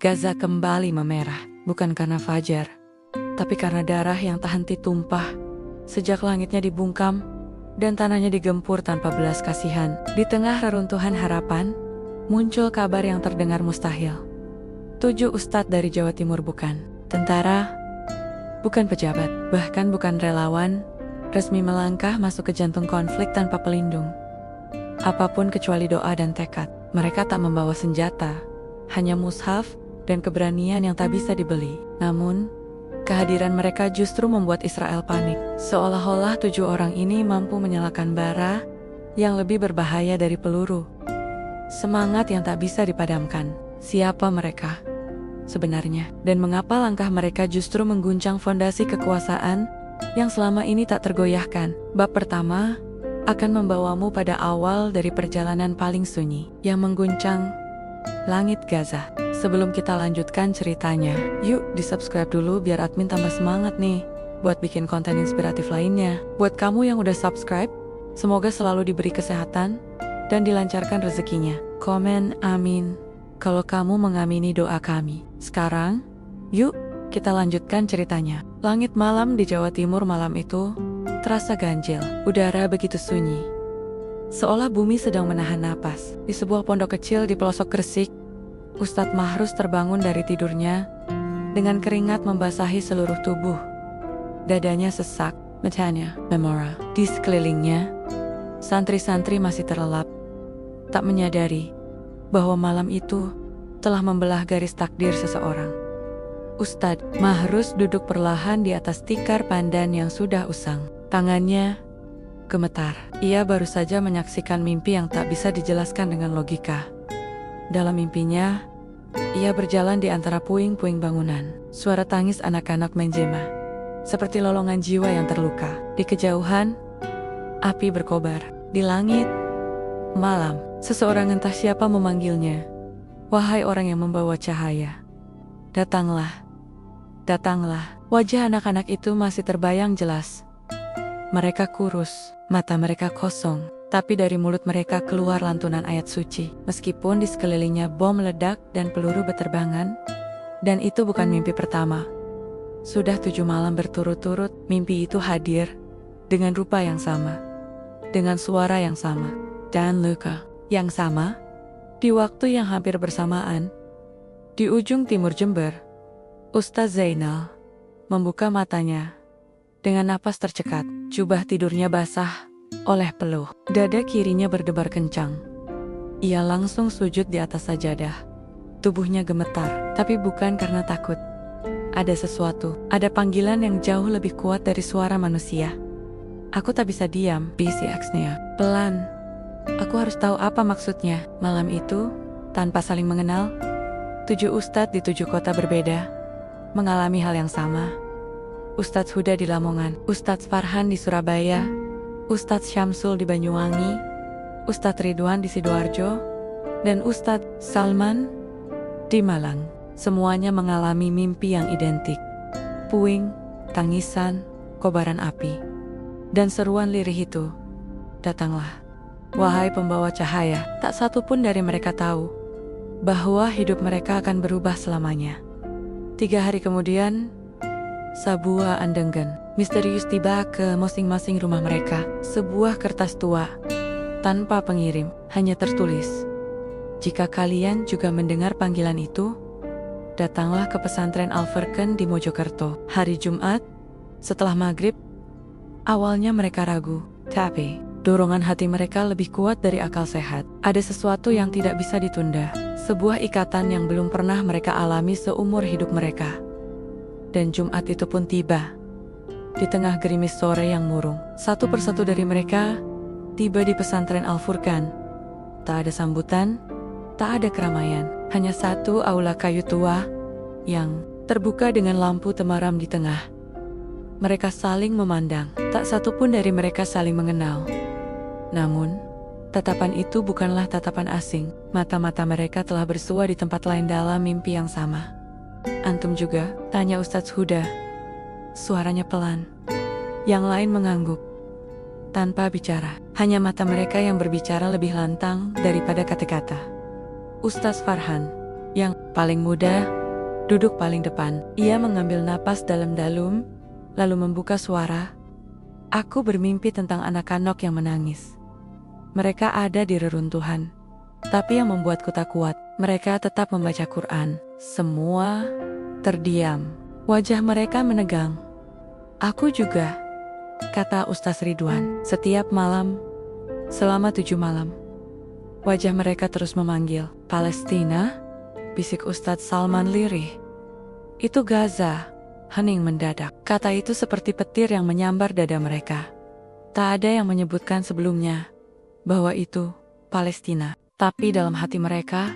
Gaza kembali memerah, bukan karena fajar, tapi karena darah yang tak henti tumpah. Sejak langitnya dibungkam dan tanahnya digempur tanpa belas kasihan. Di tengah reruntuhan harapan, muncul kabar yang terdengar mustahil. 7 ustadz dari Jawa Timur, bukan tentara, bukan pejabat, bahkan bukan relawan, resmi melangkah masuk ke jantung konflik tanpa pelindung. Apapun kecuali doa dan tekad. Mereka tak membawa senjata, hanya mushaf dan keberanian yang tak bisa dibeli. Namun, kehadiran mereka justru membuat Israel panik. Seolah-olah 7 orang ini mampu menyalakan bara yang lebih berbahaya dari peluru. Semangat yang tak bisa dipadamkan. Siapa mereka sebenarnya? Dan mengapa langkah mereka justru mengguncang fondasi kekuasaan yang selama ini tak tergoyahkan? Bab pertama akan membawamu pada awal dari perjalanan paling sunyi yang mengguncang langit Gaza. Sebelum kita lanjutkan ceritanya, yuk di-subscribe dulu biar admin tambah semangat nih buat bikin konten inspiratif lainnya. Buat kamu yang udah subscribe, semoga selalu diberi kesehatan dan dilancarkan rezekinya. Komen amin kalau kamu mengamini doa kami. Sekarang, yuk kita lanjutkan ceritanya. Langit malam di Jawa Timur malam itu terasa ganjil. Udara begitu sunyi, seolah bumi sedang menahan napas. Di sebuah pondok kecil di pelosok Gresik, Ustadz Mahrus terbangun dari tidurnya dengan keringat membasahi seluruh tubuh. Dadanya sesak, matanya memora. Di sekelilingnya, santri-santri masih terlelap, tak menyadari bahwa malam itu telah membelah garis takdir seseorang. Ustadz Mahrus duduk perlahan di atas tikar pandan yang sudah usang. Tangannya gemetar. Ia baru saja menyaksikan mimpi yang tak bisa dijelaskan dengan logika. Dalam mimpinya, ia berjalan di antara puing-puing bangunan. Suara tangis anak-anak menjema, seperti lolongan jiwa yang terluka. Di kejauhan, api berkobar. Di langit, malam, seseorang entah siapa memanggilnya. Wahai orang yang membawa cahaya, datanglah, datanglah. Wajah anak-anak itu masih terbayang jelas. Mereka kurus, mata mereka kosong. Tapi dari mulut mereka keluar lantunan ayat suci. Meskipun di sekelilingnya bom meledak dan peluru berterbangan, dan itu bukan mimpi pertama. Sudah 7 malam berturut-turut, mimpi itu hadir dengan rupa yang sama, dengan suara yang sama, dan luka yang sama. Di waktu yang hampir bersamaan, di ujung timur Jember, Ustaz Zainal membuka matanya dengan napas tercekat. Jubah tidurnya basah oleh peluh. Dada kirinya berdebar kencang. Ia langsung sujud di atas sajadah. Tubuhnya gemetar, tapi bukan karena takut. Ada sesuatu, ada panggilan yang jauh lebih kuat dari suara manusia. Aku tak bisa diam, bisi Axnea. Pelan. Aku harus tahu apa maksudnya. Malam itu, tanpa saling mengenal, 7 ustadz di 7 kota berbeda mengalami hal yang sama. Ustadz Huda di Lamongan, Ustadz Farhan di Surabaya, Ustadz Syamsul di Banyuwangi, Ustadz Ridwan di Sidoarjo, dan Ustadz Salman di Malang. Semuanya mengalami mimpi yang identik. Puing, tangisan, kobaran api, dan seruan lirih itu. Datanglah, wahai pembawa cahaya. Tak satu pun dari mereka tahu bahwa hidup mereka akan berubah selamanya. 3 hari kemudian, Sabua Andenggen misterius tiba ke masing-masing rumah mereka. Sebuah kertas tua, tanpa pengirim, hanya tertulis, jika kalian juga mendengar panggilan itu, datanglah ke pesantren Al-Furqan di Mojokerto. Hari Jumat, setelah maghrib. Awalnya mereka ragu, tapi dorongan hati mereka lebih kuat dari akal sehat. Ada sesuatu yang tidak bisa ditunda, sebuah ikatan yang belum pernah mereka alami seumur hidup mereka. Dan Jumat itu pun tiba. Di tengah gerimis sore yang murung, satu persatu dari mereka tiba di pesantren Al-Furqan. Tak ada sambutan, tak ada keramaian, hanya satu aula kayu tua yang terbuka dengan lampu temaram di tengah. Mereka saling memandang, tak satu pun dari mereka saling mengenal. Namun, tatapan itu bukanlah tatapan asing. Mata-mata mereka telah bersua di tempat lain dalam mimpi yang sama. Antum juga? Tanya Ustadz Huda. Suaranya pelan. Yang lain mengangguk, tanpa bicara. Hanya mata mereka yang berbicara lebih lantang daripada kata-kata. Ustadz Farhan, Yang paling muda duduk paling depan. Ia mengambil napas dalam-dalam, lalu membuka suara. Aku bermimpi tentang anak-anak yang menangis. Mereka ada di reruntuhan. Tapi yang membuatku tak kuat, mereka tetap membaca Quran. Semua terdiam. Wajah mereka menegang. Aku juga, kata Ustaz Ridwan. Setiap malam, selama 7 malam, wajah mereka terus memanggil. Palestina? Bisik Ustadz Salman lirih. Itu Gaza. Hening mendadak. Kata itu seperti petir yang menyambar dada mereka. Tak ada yang menyebutkan sebelumnya bahwa itu Palestina. Tapi dalam hati mereka,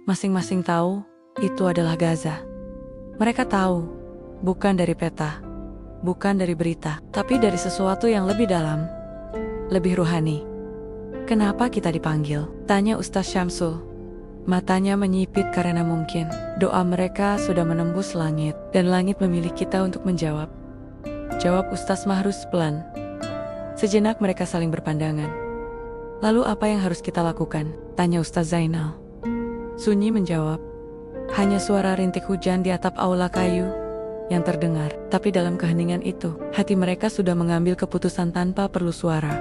masing-masing tahu itu adalah Gaza. Mereka tahu, bukan dari peta, bukan dari berita, tapi dari sesuatu yang lebih dalam, lebih ruhani. Kenapa kita dipanggil? Tanya Ustaz Syamsul. Matanya menyipit karena mungkin doa mereka sudah menembus langit, dan langit memilih kita untuk menjawab. Jawab Ustaz Mahrus pelan. Sejenak mereka saling berpandangan. Lalu apa yang harus kita lakukan? Tanya Ustaz Zainal. Sunyi menjawab. Hanya suara rintik hujan di atap aula kayu yang terdengar. Tapi dalam keheningan itu, hati mereka sudah mengambil keputusan tanpa perlu suara.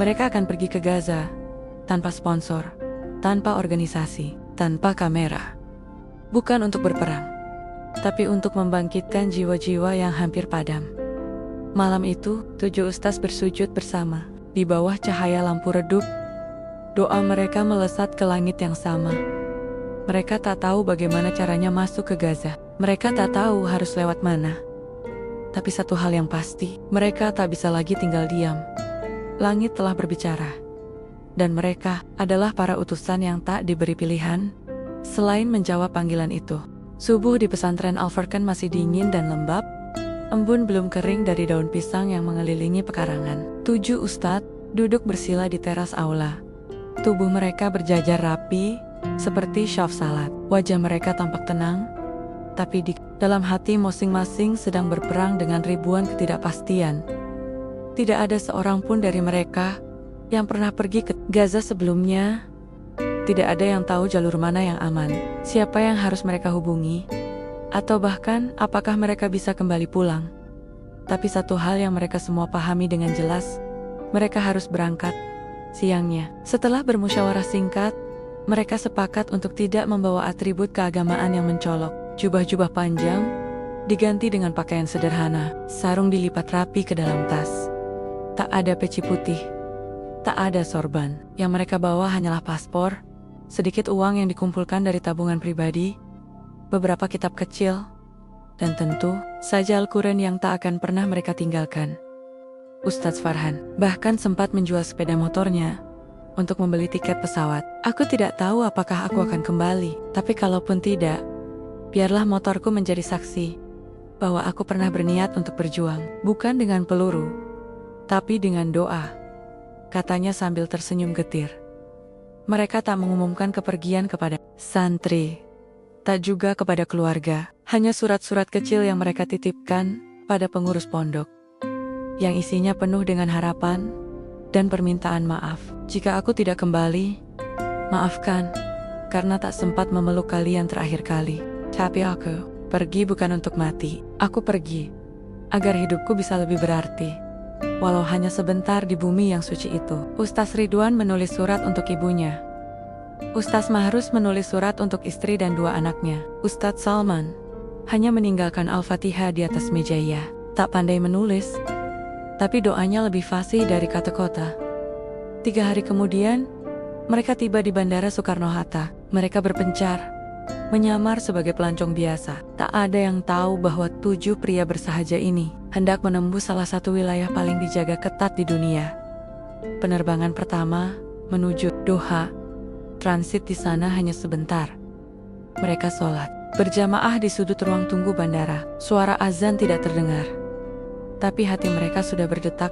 Mereka akan pergi ke Gaza, tanpa sponsor, tanpa organisasi, tanpa kamera. Bukan untuk berperang, tapi untuk membangkitkan jiwa-jiwa yang hampir padam. Malam itu, 7 ustaz bersujud bersama. Di bawah cahaya lampu redup, doa mereka melesat ke langit yang sama. Mereka tak tahu bagaimana caranya masuk ke Gaza. Mereka tak tahu harus lewat mana. Tapi satu hal yang pasti, mereka tak bisa lagi tinggal diam. Langit telah berbicara. Dan mereka adalah para utusan yang tak diberi pilihan selain menjawab panggilan itu. Subuh di pesantren Al-Furqan masih dingin dan lembab. Embun belum kering dari daun pisang yang mengelilingi pekarangan. 7 ustadz duduk bersila di teras aula. Tubuh mereka berjajar rapi, seperti syaf salat. Wajah mereka tampak tenang, tapi di dalam hati masing-masing sedang berperang dengan ribuan ketidakpastian. Tidak ada seorang pun dari mereka yang pernah pergi ke Gaza sebelumnya. Tidak ada yang tahu jalur mana yang aman, siapa yang harus mereka hubungi, atau bahkan apakah mereka bisa kembali pulang. Tapi satu hal yang mereka semua pahami dengan jelas, mereka harus berangkat. Siangnya, setelah bermusyawarah singkat, mereka sepakat untuk tidak membawa atribut keagamaan yang mencolok. Jubah-jubah panjang diganti dengan pakaian sederhana, sarung dilipat rapi ke dalam tas. Tak ada peci putih, tak ada sorban. Yang mereka bawa hanyalah paspor, sedikit uang yang dikumpulkan dari tabungan pribadi, beberapa kitab kecil, dan tentu saja Al-Quran yang tak akan pernah mereka tinggalkan. Ustadz Farhan bahkan sempat menjual sepeda motornya untuk membeli tiket pesawat. Aku tidak tahu apakah aku akan kembali, tapi kalaupun tidak, biarlah motorku menjadi saksi bahwa aku pernah berniat untuk berjuang, bukan dengan peluru, tapi dengan doa, katanya sambil tersenyum getir. Mereka tak mengumumkan kepergian kepada santri, tak juga kepada keluarga, hanya surat-surat kecil yang mereka titipkan pada pengurus pondok, yang isinya penuh dengan harapan dan permintaan maaf. Jika aku tidak kembali, maafkan, karena tak sempat memeluk kalian terakhir kali. Tapi aku pergi bukan untuk mati. Aku pergi agar hidupku bisa lebih berarti, walau hanya sebentar di bumi yang suci itu. Ustaz Ridwan menulis surat untuk ibunya. Ustaz Mahrus menulis surat untuk istri dan 2 anaknya. Ustaz Salman hanya meninggalkan Al-Fatihah di atas meja. Ia tak pandai menulis, tapi doanya lebih fasih dari kata-kata. 3 hari kemudian, mereka tiba di Bandara Soekarno-Hatta. Mereka berpencar, menyamar sebagai pelancong biasa. Tak ada yang tahu bahwa 7 pria bersahaja ini hendak menembus salah satu wilayah paling dijaga ketat di dunia. Penerbangan pertama menuju Doha. Transit di sana hanya sebentar. Mereka sholat berjamaah di sudut ruang tunggu bandara. Suara azan tidak terdengar, tapi hati mereka sudah berdetak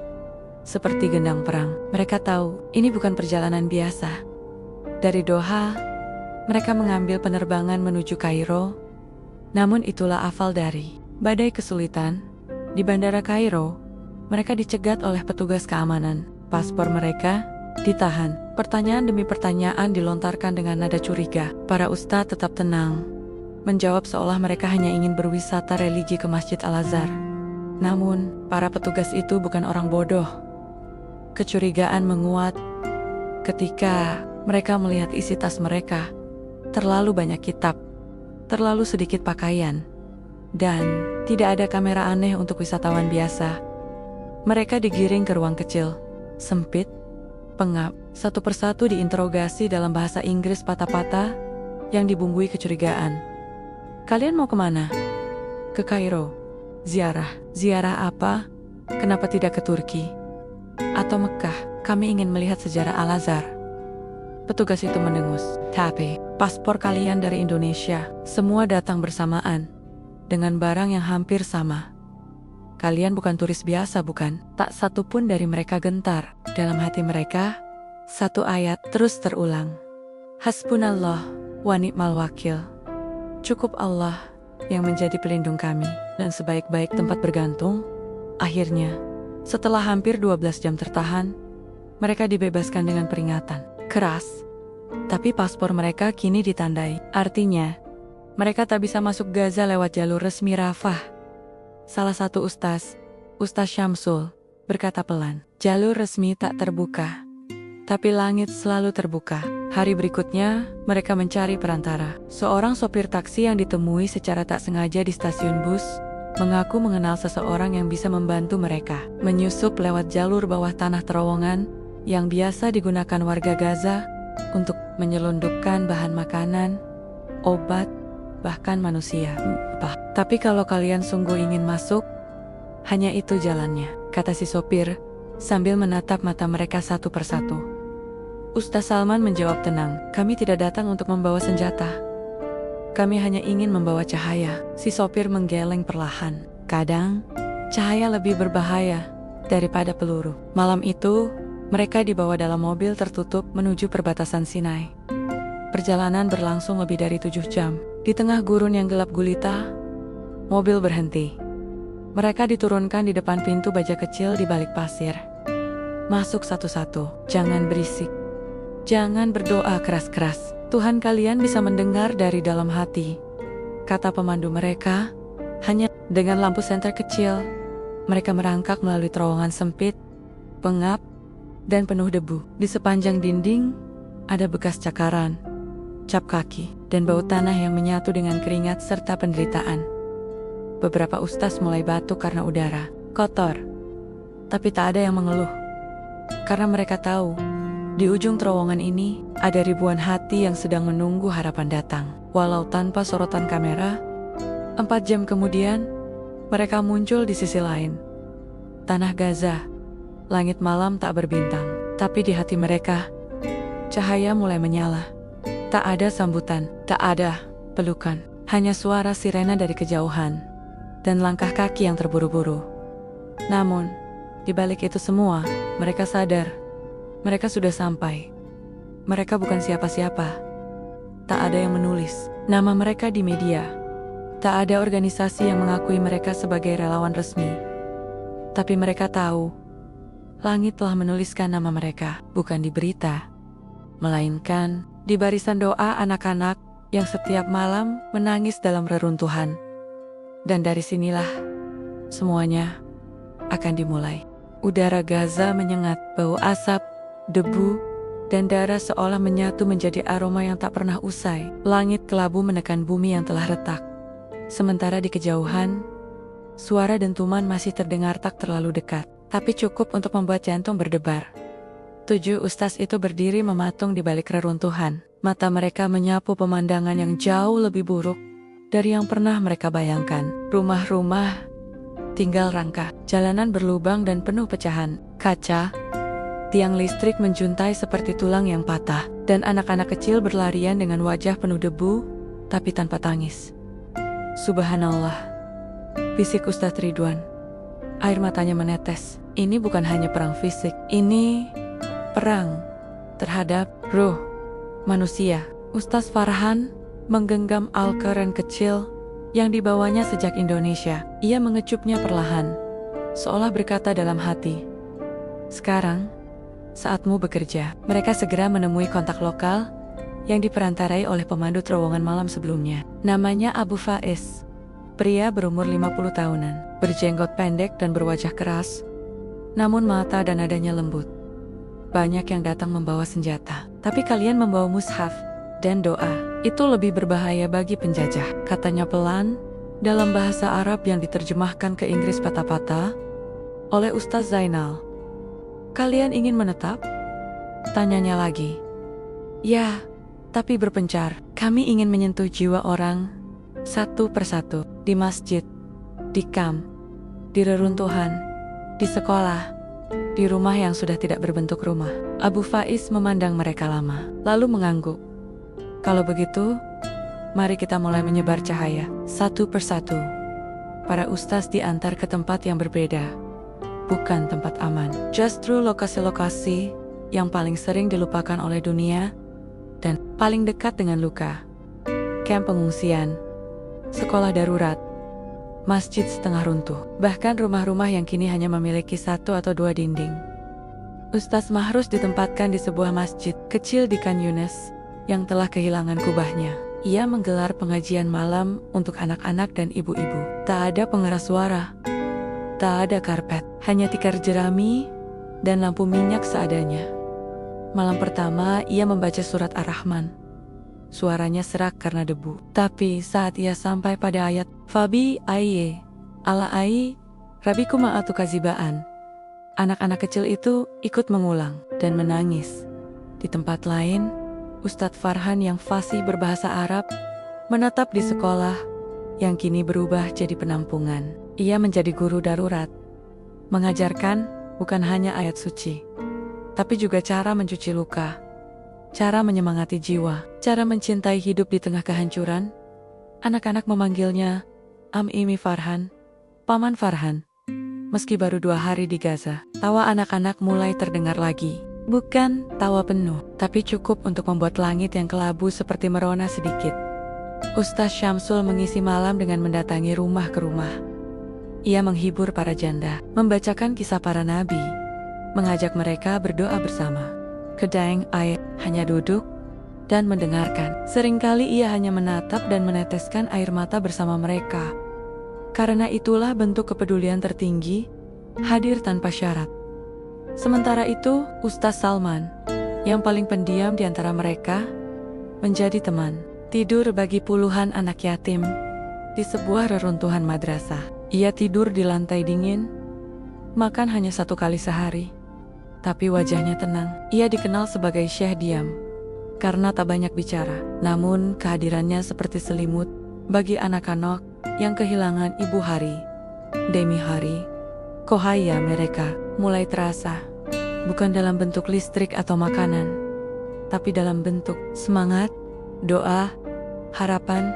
seperti gendang perang. Mereka tahu ini bukan perjalanan biasa. Dari Doha, mereka mengambil penerbangan menuju Kairo. Namun itulah awal dari badai kesulitan. Di Bandara Kairo, mereka dicegat oleh petugas keamanan. Paspor mereka ditahan. Pertanyaan demi pertanyaan dilontarkan dengan nada curiga. Para ustadz tetap tenang, menjawab seolah mereka hanya ingin berwisata religi ke Masjid Al-Azhar. Namun, para petugas itu bukan orang bodoh. Kecurigaan menguat ketika mereka melihat isi tas mereka. Terlalu banyak kitab, terlalu sedikit pakaian, dan tidak ada kamera aneh untuk wisatawan biasa. Mereka digiring ke ruang kecil, sempit, pengap, satu persatu diinterogasi dalam bahasa Inggris patah-patah yang dibumbui kecurigaan. Kalian mau kemana? Ke Kairo. Ziarah. Ziarah apa? Kenapa tidak ke Turki? Atau Mekah? Kami ingin melihat sejarah Al-Azhar. Petugas itu mendengus. Tapi, paspor kalian dari Indonesia, semua datang bersamaan, dengan barang yang hampir sama. Kalian bukan turis biasa, bukan? Tak satu pun dari mereka gentar. Dalam hati mereka, satu ayat terus terulang. Hasbunallah wa ni'mal wakil. Cukup Allah yang menjadi pelindung kami dan sebaik-baik tempat bergantung. Akhirnya, setelah hampir 12 jam tertahan, mereka dibebaskan dengan peringatan keras. Tapi paspor mereka kini ditandai. Artinya, mereka tak bisa masuk Gaza lewat jalur resmi Rafah. Salah satu Ustaz Syamsul, berkata pelan, jalur resmi tak terbuka, tapi langit selalu terbuka. Hari berikutnya, mereka mencari perantara. Seorang sopir taksi yang ditemui secara tak sengaja di stasiun bus, mengaku mengenal seseorang yang bisa membantu mereka menyusup lewat jalur bawah tanah terowongan yang biasa digunakan warga Gaza untuk menyelundupkan bahan makanan, obat, bahkan manusia. Tapi kalau kalian sungguh ingin masuk, hanya itu jalannya, kata si sopir sambil menatap mata mereka satu persatu. Ustaz Salman menjawab tenang, kami tidak datang untuk membawa senjata. Kami hanya ingin membawa cahaya. Si sopir menggeleng perlahan. Kadang, cahaya lebih berbahaya daripada peluru. Malam itu, mereka dibawa dalam mobil tertutup menuju perbatasan Sinai. Perjalanan berlangsung lebih dari 7 jam. Di tengah gurun yang gelap gulita, mobil berhenti. Mereka diturunkan di depan pintu baja kecil di balik pasir. Masuk satu-satu, jangan berisik. Jangan berdoa keras-keras. Tuhan kalian bisa mendengar dari dalam hati, kata pemandu mereka. Hanya dengan lampu senter kecil, mereka merangkak melalui terowongan sempit, pengap, dan penuh debu. Di sepanjang dinding, ada bekas cakaran, cap kaki, dan bau tanah yang menyatu dengan keringat serta penderitaan. Beberapa ustaz mulai batuk karena udara kotor, tapi tak ada yang mengeluh. Karena mereka tahu, di ujung terowongan ini, ada ribuan hati yang sedang menunggu harapan datang. Walau tanpa sorotan kamera, 4 jam kemudian, mereka muncul di sisi lain. Tanah Gaza, langit malam tak berbintang. Tapi di hati mereka, cahaya mulai menyala. Tak ada sambutan, tak ada pelukan. Hanya suara sirena dari kejauhan, dan langkah kaki yang terburu-buru. Namun, di balik itu semua, mereka sadar, mereka sudah sampai. Mereka bukan siapa-siapa. Tak ada yang menulis nama mereka di media. Tak ada organisasi yang mengakui mereka sebagai relawan resmi. Tapi mereka tahu, langit telah menuliskan nama mereka, bukan di berita, melainkan di barisan doa anak-anak yang setiap malam menangis dalam reruntuhan. Dan dari sinilah, semuanya akan dimulai. Udara Gaza menyengat, bau asap, debu, dan darah seolah menyatu menjadi aroma yang tak pernah usai. Langit kelabu menekan bumi yang telah retak. Sementara di kejauhan, suara dentuman masih terdengar tak terlalu dekat, tapi cukup untuk membuat jantung berdebar. 7 ustaz itu berdiri mematung di balik reruntuhan. Mata mereka menyapu pemandangan yang jauh lebih buruk dari yang pernah mereka bayangkan. Rumah-rumah tinggal rangka, jalanan berlubang dan penuh pecahan kaca, tiang listrik menjuntai seperti tulang yang patah, dan anak-anak kecil berlarian dengan wajah penuh debu, tapi tanpa tangis. Subhanallah, bisik Ustadz Ridwan. Air matanya menetes. Ini bukan hanya perang fisik, ini perang terhadap ruh manusia. Ustadz Farhan menggenggam Al-Quran kecil yang dibawanya sejak Indonesia. Ia mengecupnya perlahan, seolah berkata dalam hati, sekarang, Saatmu bekerja, mereka segera menemui kontak lokal yang diperantarai oleh pemandu terowongan malam sebelumnya. Namanya Abu Faiz. Pria berumur 50 tahunan, berjenggot pendek dan berwajah keras, namun mata dan nadanya lembut. Banyak yang datang membawa senjata, tapi kalian membawa mushaf dan doa. Itu lebih berbahaya bagi penjajah, katanya pelan, dalam bahasa Arab yang diterjemahkan ke Inggris patah-patah oleh Ustaz Zainal. Kalian ingin menetap? Tanyanya lagi. Ya, tapi berpencar. Kami ingin menyentuh jiwa orang satu persatu, di masjid, di kamp, di reruntuhan, di sekolah, di rumah yang sudah tidak berbentuk rumah. Abu Faiz memandang mereka lama, lalu mengangguk. Kalau begitu, mari kita mulai menyebar cahaya, satu persatu. Para ustaz diantar ke tempat yang berbeda, bukan tempat aman. Justru lokasi-lokasi yang paling sering dilupakan oleh dunia dan paling dekat dengan luka. Kamp pengungsian, sekolah darurat, masjid setengah runtuh, bahkan rumah-rumah yang kini hanya memiliki satu atau dua dinding. Ustaz Mahrus ditempatkan di sebuah masjid kecil di Khan Yunis yang telah kehilangan kubahnya. Ia menggelar pengajian malam untuk anak-anak dan ibu-ibu. Tak ada pengeras suara, tak ada karpet, hanya tikar jerami dan lampu minyak seadanya. Malam pertama ia membaca surat Ar-Rahman. Suaranya serak karena debu. Tapi saat ia sampai pada ayat Fabi ayye ala ai rabikuma atu kazibaan, anak-anak kecil itu ikut mengulang dan menangis. Di tempat lain, Ustadz Farhan yang fasih berbahasa Arab menetap di sekolah yang kini berubah jadi penampungan. Ia menjadi guru darurat, mengajarkan bukan hanya ayat suci, tapi juga cara mencuci luka, cara menyemangati jiwa, cara mencintai hidup di tengah kehancuran. Anak-anak memanggilnya Am-Imi Farhan, Paman Farhan. Meski baru 2 hari di Gaza, tawa anak-anak mulai terdengar lagi. Bukan tawa penuh, tapi cukup untuk membuat langit yang kelabu seperti merona sedikit. Ustaz Syamsul mengisi malam dengan mendatangi rumah ke rumah. Ia menghibur para janda, membacakan kisah para nabi, mengajak mereka berdoa bersama. Kedaeng ayat hanya duduk dan mendengarkan. Seringkali ia hanya menatap dan meneteskan air mata bersama mereka. Karena itulah bentuk kepedulian tertinggi, hadir tanpa syarat. Sementara itu, Ustaz Salman, yang paling pendiam di antara mereka, menjadi teman tidur bagi puluhan anak yatim di sebuah reruntuhan madrasah. Ia tidur di lantai dingin, makan hanya 1 kali sehari. Tapi wajahnya tenang. Ia dikenal sebagai Syekh Diam karena tak banyak bicara. Namun kehadirannya seperti selimut bagi anak-anak yang kehilangan ibu hari demi hari. Kohaya mereka mulai terasa, bukan dalam bentuk listrik atau makanan, tapi dalam bentuk semangat, doa, harapan.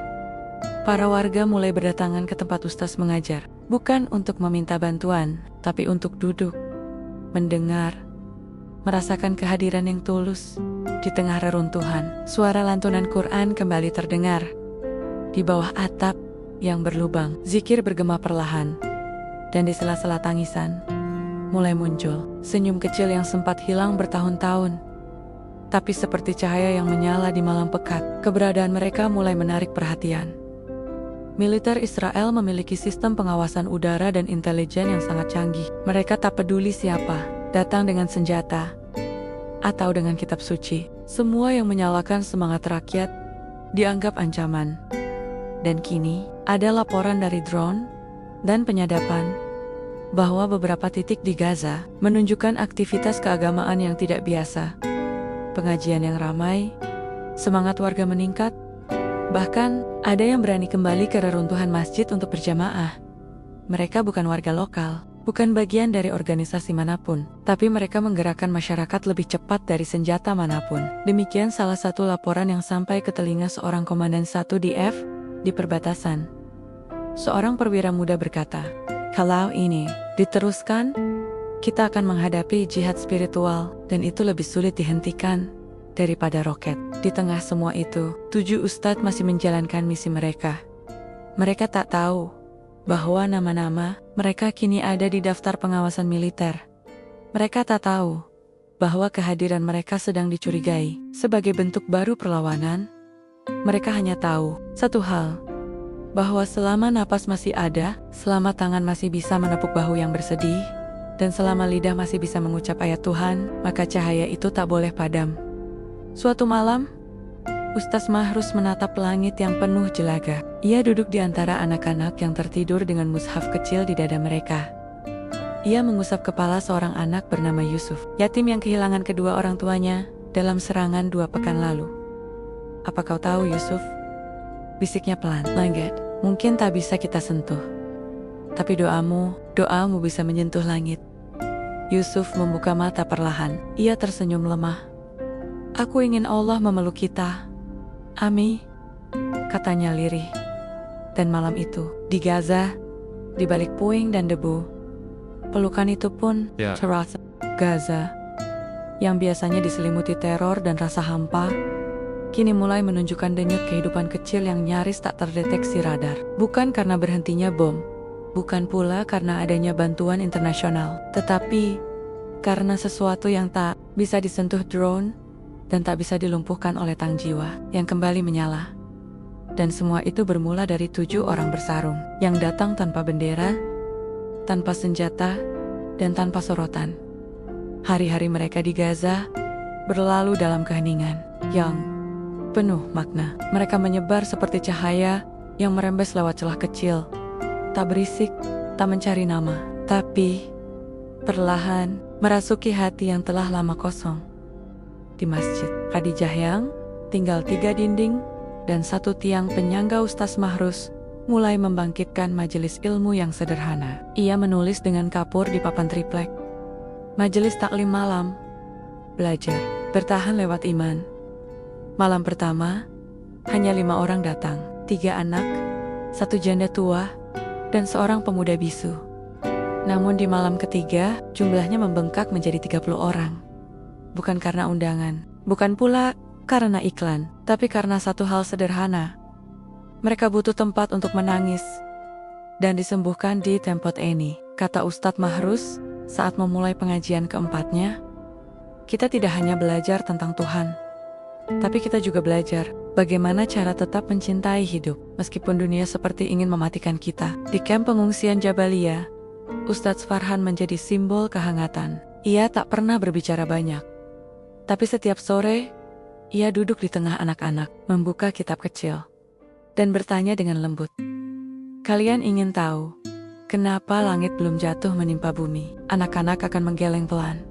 Para warga mulai berdatangan ke tempat Ustaz mengajar, bukan untuk meminta bantuan, tapi untuk duduk, mendengar, merasakan kehadiran yang tulus. Di tengah reruntuhan, suara lantunan Quran kembali terdengar. Di bawah atap yang berlubang, zikir bergema perlahan. Dan di sela-sela tangisan, mulai muncul senyum kecil yang sempat hilang bertahun-tahun. Tapi seperti cahaya yang menyala di malam pekat, keberadaan mereka mulai menarik perhatian. Militer Israel memiliki sistem pengawasan udara dan intelijen yang sangat canggih. Mereka tak peduli siapa datang dengan senjata atau dengan kitab suci. Semua yang menyalakan semangat rakyat dianggap ancaman. Dan kini, ada laporan dari drone dan penyadapan bahwa beberapa titik di Gaza menunjukkan aktivitas keagamaan yang tidak biasa. Pengajian yang ramai, semangat warga meningkat, bahkan ada yang berani kembali ke reruntuhan masjid untuk berjamaah. Mereka bukan warga lokal, bukan bagian dari organisasi manapun, tapi mereka menggerakkan masyarakat lebih cepat dari senjata manapun. Demikian salah satu laporan yang sampai ke telinga seorang komandan 1 DF di perbatasan. Seorang perwira muda berkata, "Kalau ini diteruskan, kita akan menghadapi jihad spiritual, dan itu lebih sulit dihentikan daripada roket." Di tengah semua itu, 7 ustadz masih menjalankan misi mereka. Mereka tak tahu bahwa nama-nama mereka kini ada di daftar pengawasan militer. Mereka tak tahu bahwa kehadiran mereka sedang dicurigai. Sebagai bentuk baru perlawanan, mereka hanya tahu satu hal, bahwa selama napas masih ada, selama tangan masih bisa menepuk bahu yang bersedih, dan selama lidah masih bisa mengucap ayat Tuhan, maka cahaya itu tak boleh padam. Suatu malam, Ustaz Mahrus menatap langit yang penuh jelaga. Ia duduk di antara anak-anak yang tertidur dengan mushaf kecil di dada mereka. Ia mengusap kepala seorang anak bernama Yusuf, yatim yang kehilangan kedua orang tuanya dalam serangan 2 pekan lalu. "Apa kau tahu, Yusuf?" bisiknya pelan. "Langit mungkin tak bisa kita sentuh, tapi doamu bisa menyentuh langit." Yusuf membuka mata perlahan. Ia tersenyum lemah. "Aku ingin Allah memeluk kita. Ami," katanya lirih. Dan malam itu, di Gaza, di balik puing dan debu, pelukan itu pun terasa. Gaza, yang biasanya diselimuti teror dan rasa hampa, kini mulai menunjukkan denyut kehidupan kecil yang nyaris tak terdeteksi radar. Bukan karena berhentinya bom, bukan pula karena adanya bantuan internasional, tetapi karena sesuatu yang tak bisa disentuh drone dan tak bisa dilumpuhkan oleh tang jiwa yang kembali menyala. Dan semua itu bermula dari 7 orang bersarung yang datang tanpa bendera, tanpa senjata, dan tanpa sorotan. Hari-hari mereka di Gaza berlalu dalam keheningan yang penuh makna. Mereka menyebar seperti cahaya yang merembes lewat celah kecil, tak berisik, tak mencari nama, tapi perlahan merasuki hati yang telah lama kosong. Di masjid Khadijah yang tinggal 3 dinding dan 1 tiang penyangga Ustaz Mahrus mulai membangkitkan majelis ilmu yang sederhana. Ia menulis dengan kapur di papan triplek. Majelis taklim malam, belajar, bertahan lewat iman. Malam pertama, hanya 5 orang datang. 3 anak, 1 janda tua, dan seorang pemuda bisu. Namun di malam ketiga, jumlahnya membengkak menjadi 30 orang. Bukan karena undangan, bukan pula karena iklan, tapi karena satu hal sederhana. Mereka butuh tempat untuk menangis dan disembuhkan di tempat ini, kata Ustadz Mahrus saat memulai pengajian keempatnya. Kita tidak hanya belajar tentang Tuhan, tapi kita juga belajar bagaimana cara tetap mencintai hidup meskipun dunia seperti ingin mematikan kita. Di kamp pengungsian Jabalia, Ustadz Farhan menjadi simbol kehangatan. Ia tak pernah berbicara banyak, tapi setiap sore ia duduk di tengah anak-anak, membuka kitab kecil dan bertanya dengan lembut, "Kalian ingin tahu kenapa langit belum jatuh menimpa bumi?" Anak-anak akan menggeleng pelan,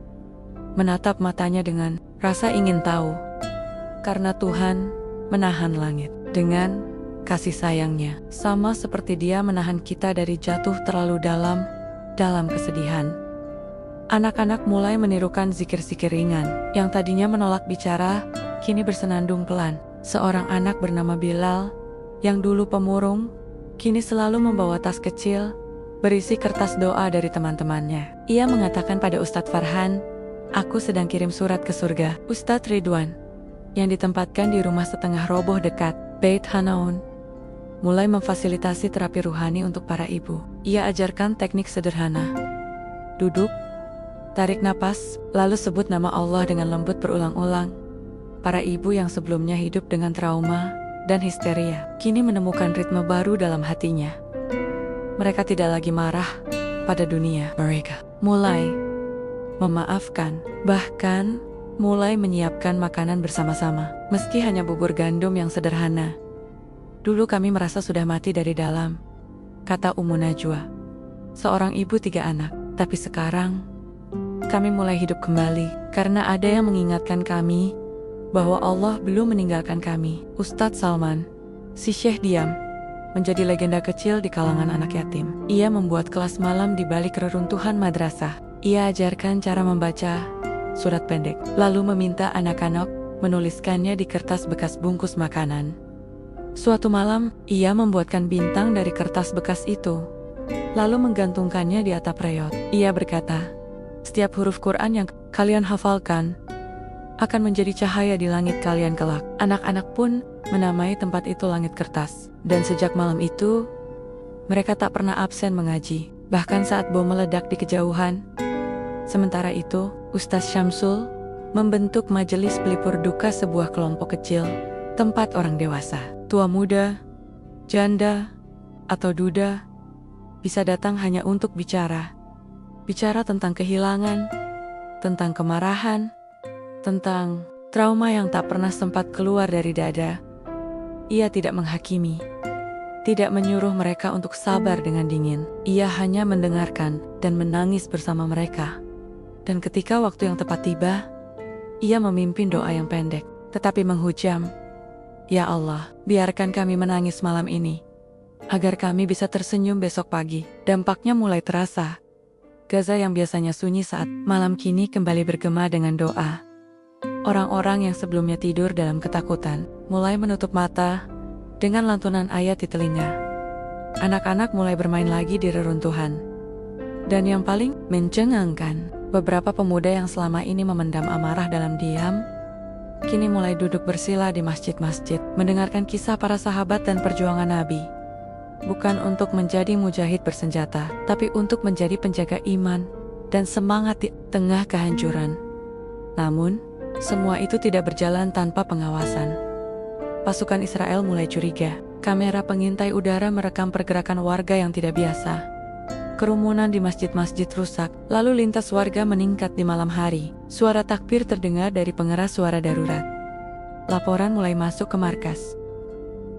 menatap matanya dengan rasa ingin tahu, karena Tuhan menahan langit dengan kasih sayangnya, sama seperti Dia menahan kita dari jatuh terlalu dalam kesedihan. Anak-anak mulai menirukan zikir-zikir ringan yang tadinya menolak bicara, kini bersenandung pelan. Seorang anak bernama Bilal yang dulu pemurung, kini selalu membawa tas kecil berisi kertas doa dari teman-temannya. Ia mengatakan pada Ustadz Farhan, "Aku sedang kirim surat ke surga." Ustadz Ridwan, yang ditempatkan di rumah setengah roboh dekat Beit Hanaun, mulai memfasilitasi terapi ruhani untuk para ibu. Ia ajarkan teknik sederhana. Duduk, tarik napas, lalu sebut nama Allah dengan lembut berulang-ulang. Para ibu yang sebelumnya hidup dengan trauma dan histeria, kini menemukan ritme baru dalam hatinya. Mereka tidak lagi marah pada dunia. Mereka mulai memaafkan, bahkan mulai menyiapkan makanan bersama-sama. Meski hanya bubur gandum yang sederhana. "Dulu kami merasa sudah mati dari dalam," kata Ummu Najwa, seorang ibu 3 anak. "Tapi sekarang, kami mulai hidup kembali, karena ada yang mengingatkan kami bahwa Allah belum meninggalkan kami." Ustadz Salman, si Syekh diam, menjadi legenda kecil di kalangan anak yatim. Ia membuat kelas malam di balik reruntuhan madrasah. Ia ajarkan cara membaca surat pendek, lalu meminta anak-anak menuliskannya di kertas bekas bungkus makanan. Suatu malam, ia membuatkan bintang dari kertas bekas itu, lalu menggantungkannya di atap reot. Ia berkata, "Setiap huruf Quran yang kalian hafalkan akan menjadi cahaya di langit kalian kelak." Anak-anak pun menamai tempat itu langit kertas. Dan sejak malam itu, mereka tak pernah absen mengaji, bahkan saat bom meledak di kejauhan. Sementara itu, Ustaz Syamsul, membentuk majelis pelipur duka sebuah kelompok kecil, tempat orang dewasa, tua muda, janda, atau duda, bisa datang hanya untuk bicara. Bicara tentang kehilangan, tentang kemarahan, tentang trauma yang tak pernah sempat keluar dari dada. Ia tidak menghakimi, tidak menyuruh mereka untuk sabar dengan dingin. Ia hanya mendengarkan dan menangis bersama mereka. Dan ketika waktu yang tepat tiba, ia memimpin doa yang pendek, tetapi menghujam, "Ya Allah, biarkan kami menangis malam ini, agar kami bisa tersenyum besok pagi." Dampaknya mulai terasa. Gaza yang biasanya sunyi saat malam kini kembali bergema dengan doa. Orang-orang yang sebelumnya tidur dalam ketakutan, mulai menutup mata dengan lantunan ayat di telinga. Anak-anak mulai bermain lagi di reruntuhan. Dan yang paling mencengangkan, beberapa pemuda yang selama ini memendam amarah dalam diam, kini mulai duduk bersila di masjid-masjid, mendengarkan kisah para sahabat dan perjuangan Nabi. Bukan untuk menjadi mujahid bersenjata, tapi untuk menjadi penjaga iman dan semangat di tengah kehancuran. Namun, semua itu tidak berjalan tanpa pengawasan. Pasukan Israel mulai curiga. Kamera pengintai udara merekam pergerakan warga yang tidak biasa. Kerumunan di masjid-masjid rusak, lalu lintas warga meningkat di malam hari. Suara takbir terdengar dari pengeras suara darurat. Laporan mulai masuk ke markas.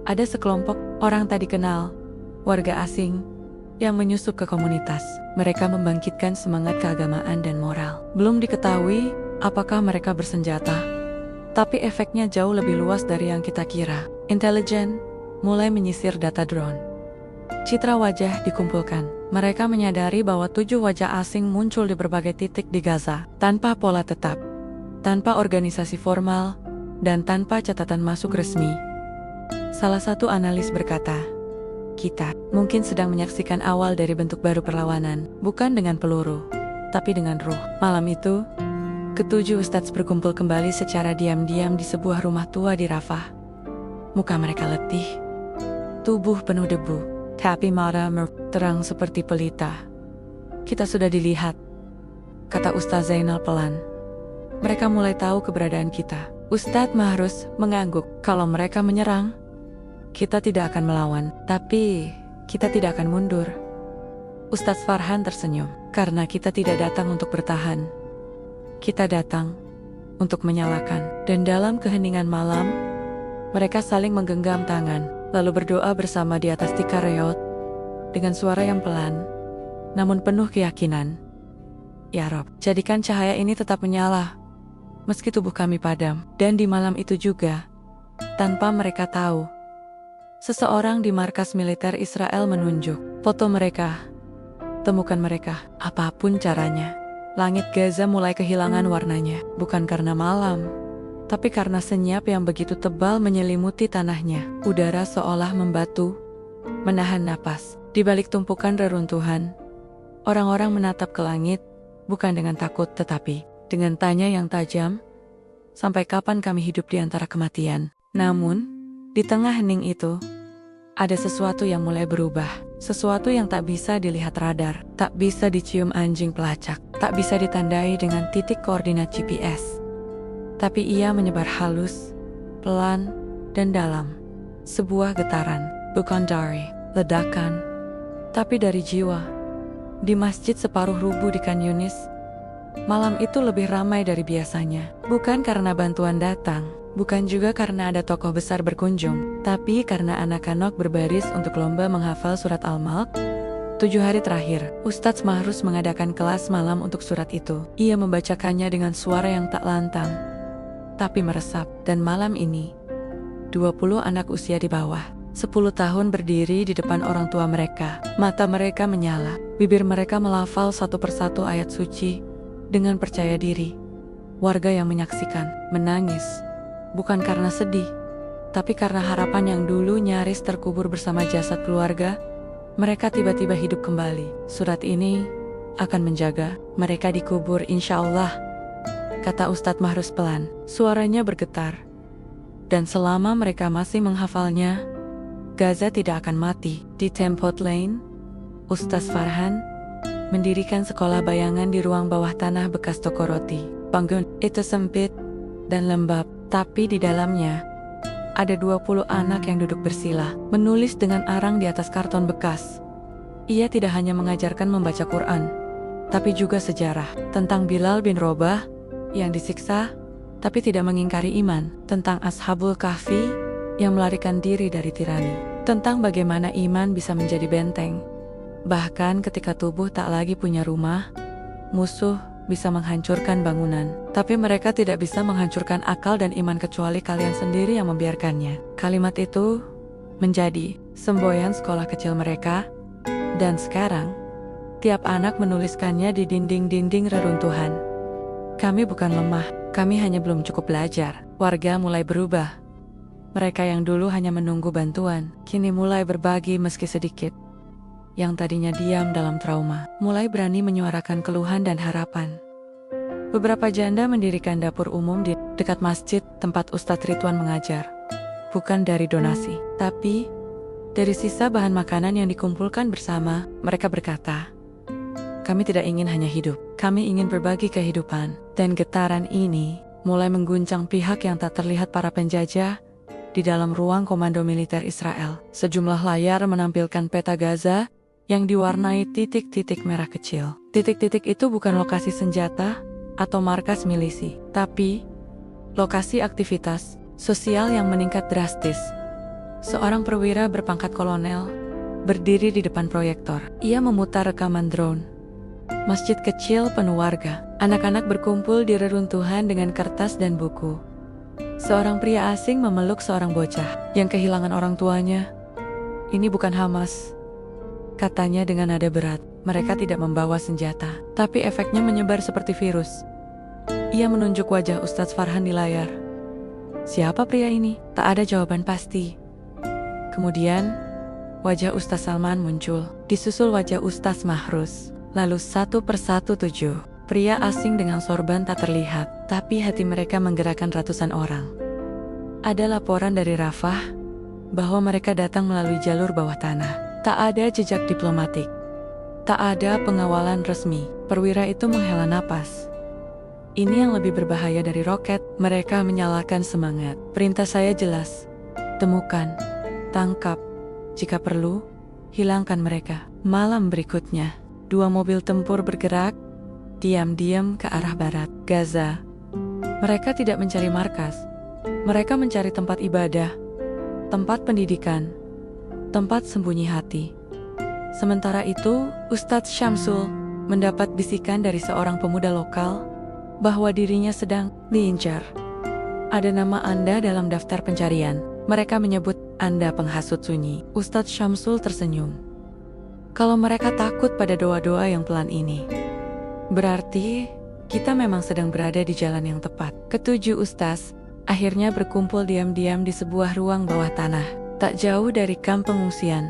Ada sekelompok orang tak dikenal, warga asing, yang menyusup ke komunitas. Mereka membangkitkan semangat keagamaan dan moral. Belum diketahui apakah mereka bersenjata, tapi efeknya jauh lebih luas dari yang kita kira. Intelijen mulai menyisir data drone. Citra wajah dikumpulkan. Mereka menyadari bahwa 7 wajah asing muncul di berbagai titik di Gaza, tanpa pola tetap, tanpa organisasi formal, dan tanpa catatan masuk resmi. Salah satu analis berkata, "Kita mungkin sedang menyaksikan awal dari bentuk baru perlawanan, bukan dengan peluru, tapi dengan ruh." Malam itu, ketujuh ustadz berkumpul kembali secara diam-diam di sebuah rumah tua di Rafah. Muka mereka letih, tubuh penuh debu, tapi mata terang seperti pelita. "Kita sudah dilihat," kata Ustaz Zainal pelan. "Mereka mulai tahu keberadaan kita." Ustadz Mahrus mengangguk. "Kalau mereka menyerang, kita tidak akan melawan, tapi kita tidak akan mundur." Ustadz Farhan tersenyum. "Karena kita tidak datang untuk bertahan. Kita datang untuk menyalakan." Dan dalam keheningan malam, mereka saling menggenggam tangan, lalu berdoa bersama di atas tikar reot, dengan suara yang pelan, namun penuh keyakinan. "Ya Rob, jadikan cahaya ini tetap menyala, meski tubuh kami padam." Dan di malam itu juga, tanpa mereka tahu, seseorang di markas militer Israel menunjuk foto mereka. "Temukan mereka, apapun caranya." Langit Gaza mulai kehilangan warnanya, bukan karena malam, tapi karena senyap yang begitu tebal menyelimuti tanahnya. Udara seolah membatu, menahan napas. Di balik tumpukan reruntuhan, orang-orang menatap ke langit, bukan dengan takut tetapi dengan tanya yang tajam, "Sampai kapan kami hidup di antara kematian?" Namun, di tengah hening itu, ada sesuatu yang mulai berubah. Sesuatu yang tak bisa dilihat radar, tak bisa dicium anjing pelacak, tak bisa ditandai dengan titik koordinat GPS. Tapi ia menyebar halus, pelan, dan dalam. Sebuah getaran, bukan dari ledakan, tapi dari jiwa. Di masjid separuh rubuh di Khan Yunis, malam itu lebih ramai dari biasanya. Bukan karena bantuan datang, bukan juga karena ada tokoh besar berkunjung, tapi karena anak-anak berbaris untuk lomba menghafal surat Al-Mulk. 7 hari terakhir, Ustadz Mahrus mengadakan kelas malam untuk surat itu. Ia membacakannya dengan suara yang tak lantang, tapi meresap. Dan malam ini, 20 anak usia di bawah 10 tahun berdiri di depan orang tua mereka. Mata mereka menyala, bibir mereka melafal satu persatu ayat suci dengan percaya diri. Warga yang menyaksikan menangis, bukan karena sedih, tapi karena harapan yang dulu nyaris terkubur bersama jasad keluarga. Mereka tiba-tiba hidup kembali. "Surat ini akan menjaga mereka dikubur insya Allah," kata Ustadz Mahrus pelan. Suaranya bergetar. Dan selama mereka masih menghafalnya, Gaza tidak akan mati. Di Tempot Lane, Ustaz Farhan mendirikan sekolah bayangan di ruang bawah tanah bekas toko roti. Panggung itu sempit dan lembab, tapi di dalamnya ada 20 anak yang duduk bersila, menulis dengan arang di atas karton bekas. Ia tidak hanya mengajarkan membaca Quran, tapi juga sejarah tentang Bilal bin Robah yang disiksa, tapi tidak mengingkari iman, tentang Ashabul Kahfi yang melarikan diri dari tirani, tentang bagaimana iman bisa menjadi benteng. Bahkan ketika tubuh tak lagi punya rumah, musuh bisa menghancurkan bangunan, tapi mereka tidak bisa menghancurkan akal dan iman kecuali kalian sendiri yang membiarkannya. Kalimat itu menjadi semboyan sekolah kecil mereka, dan sekarang tiap anak menuliskannya di dinding-dinding reruntuhan. Kami bukan lemah, kami hanya belum cukup belajar. Warga mulai berubah. Mereka yang dulu hanya menunggu bantuan, kini mulai berbagi meski sedikit. Yang tadinya diam dalam trauma, mulai berani menyuarakan keluhan dan harapan. Beberapa janda mendirikan dapur umum di dekat masjid tempat Ustadz Ridwan mengajar. Bukan dari donasi, tapi dari sisa bahan makanan yang dikumpulkan bersama. Mereka berkata, "Kami tidak ingin hanya hidup, kami ingin berbagi kehidupan." Dan getaran ini mulai mengguncang pihak yang tak terlihat, para penjajah di dalam ruang komando militer Israel. Sejumlah layar menampilkan peta Gaza yang diwarnai titik-titik merah kecil. Titik-titik itu bukan lokasi senjata atau markas milisi, tapi lokasi aktivitas sosial yang meningkat drastis. Seorang perwira berpangkat kolonel berdiri di depan proyektor. Ia memutar rekaman drone. Masjid kecil penuh warga. Anak-anak berkumpul di reruntuhan dengan kertas dan buku. Seorang pria asing memeluk seorang bocah yang kehilangan orang tuanya. "Ini bukan Hamas," katanya dengan nada berat. Mereka tidak membawa senjata, tapi efeknya menyebar seperti virus. Ia menunjuk wajah Ustadz Farhan di layar. Siapa pria ini? Tak ada jawaban pasti. Kemudian, wajah Ustadz Salman muncul, disusul wajah Ustadz Mahrus. Lalu satu persatu 7 pria asing dengan sorban tak terlihat, tapi hati mereka menggerakkan ratusan orang. Ada laporan dari Rafah bahwa mereka datang melalui jalur bawah tanah. Tak ada jejak diplomatik. Tak ada pengawalan resmi. Perwira itu menghela napas. Ini yang lebih berbahaya dari roket. Mereka menyalakan semangat. Perintah saya jelas. Temukan, tangkap, jika perlu, hilangkan mereka. Malam berikutnya, 2 mobil tempur bergerak diam-diam ke arah barat Gaza. Mereka tidak mencari markas. Mereka mencari tempat ibadah, tempat pendidikan, tempat sembunyi hati. Sementara itu, Ustadz Syamsul mendapat bisikan dari seorang pemuda lokal bahwa dirinya sedang diincar. "Ada nama Anda dalam daftar pencarian. Mereka menyebut Anda penghasut sunyi." Ustadz Syamsul tersenyum. Kalau mereka takut pada doa-doa yang pelan ini, berarti kita memang sedang berada di jalan yang tepat. Ketujuh ustaz akhirnya berkumpul diam-diam di sebuah ruang bawah tanah, tak jauh dari kamp pengungsian.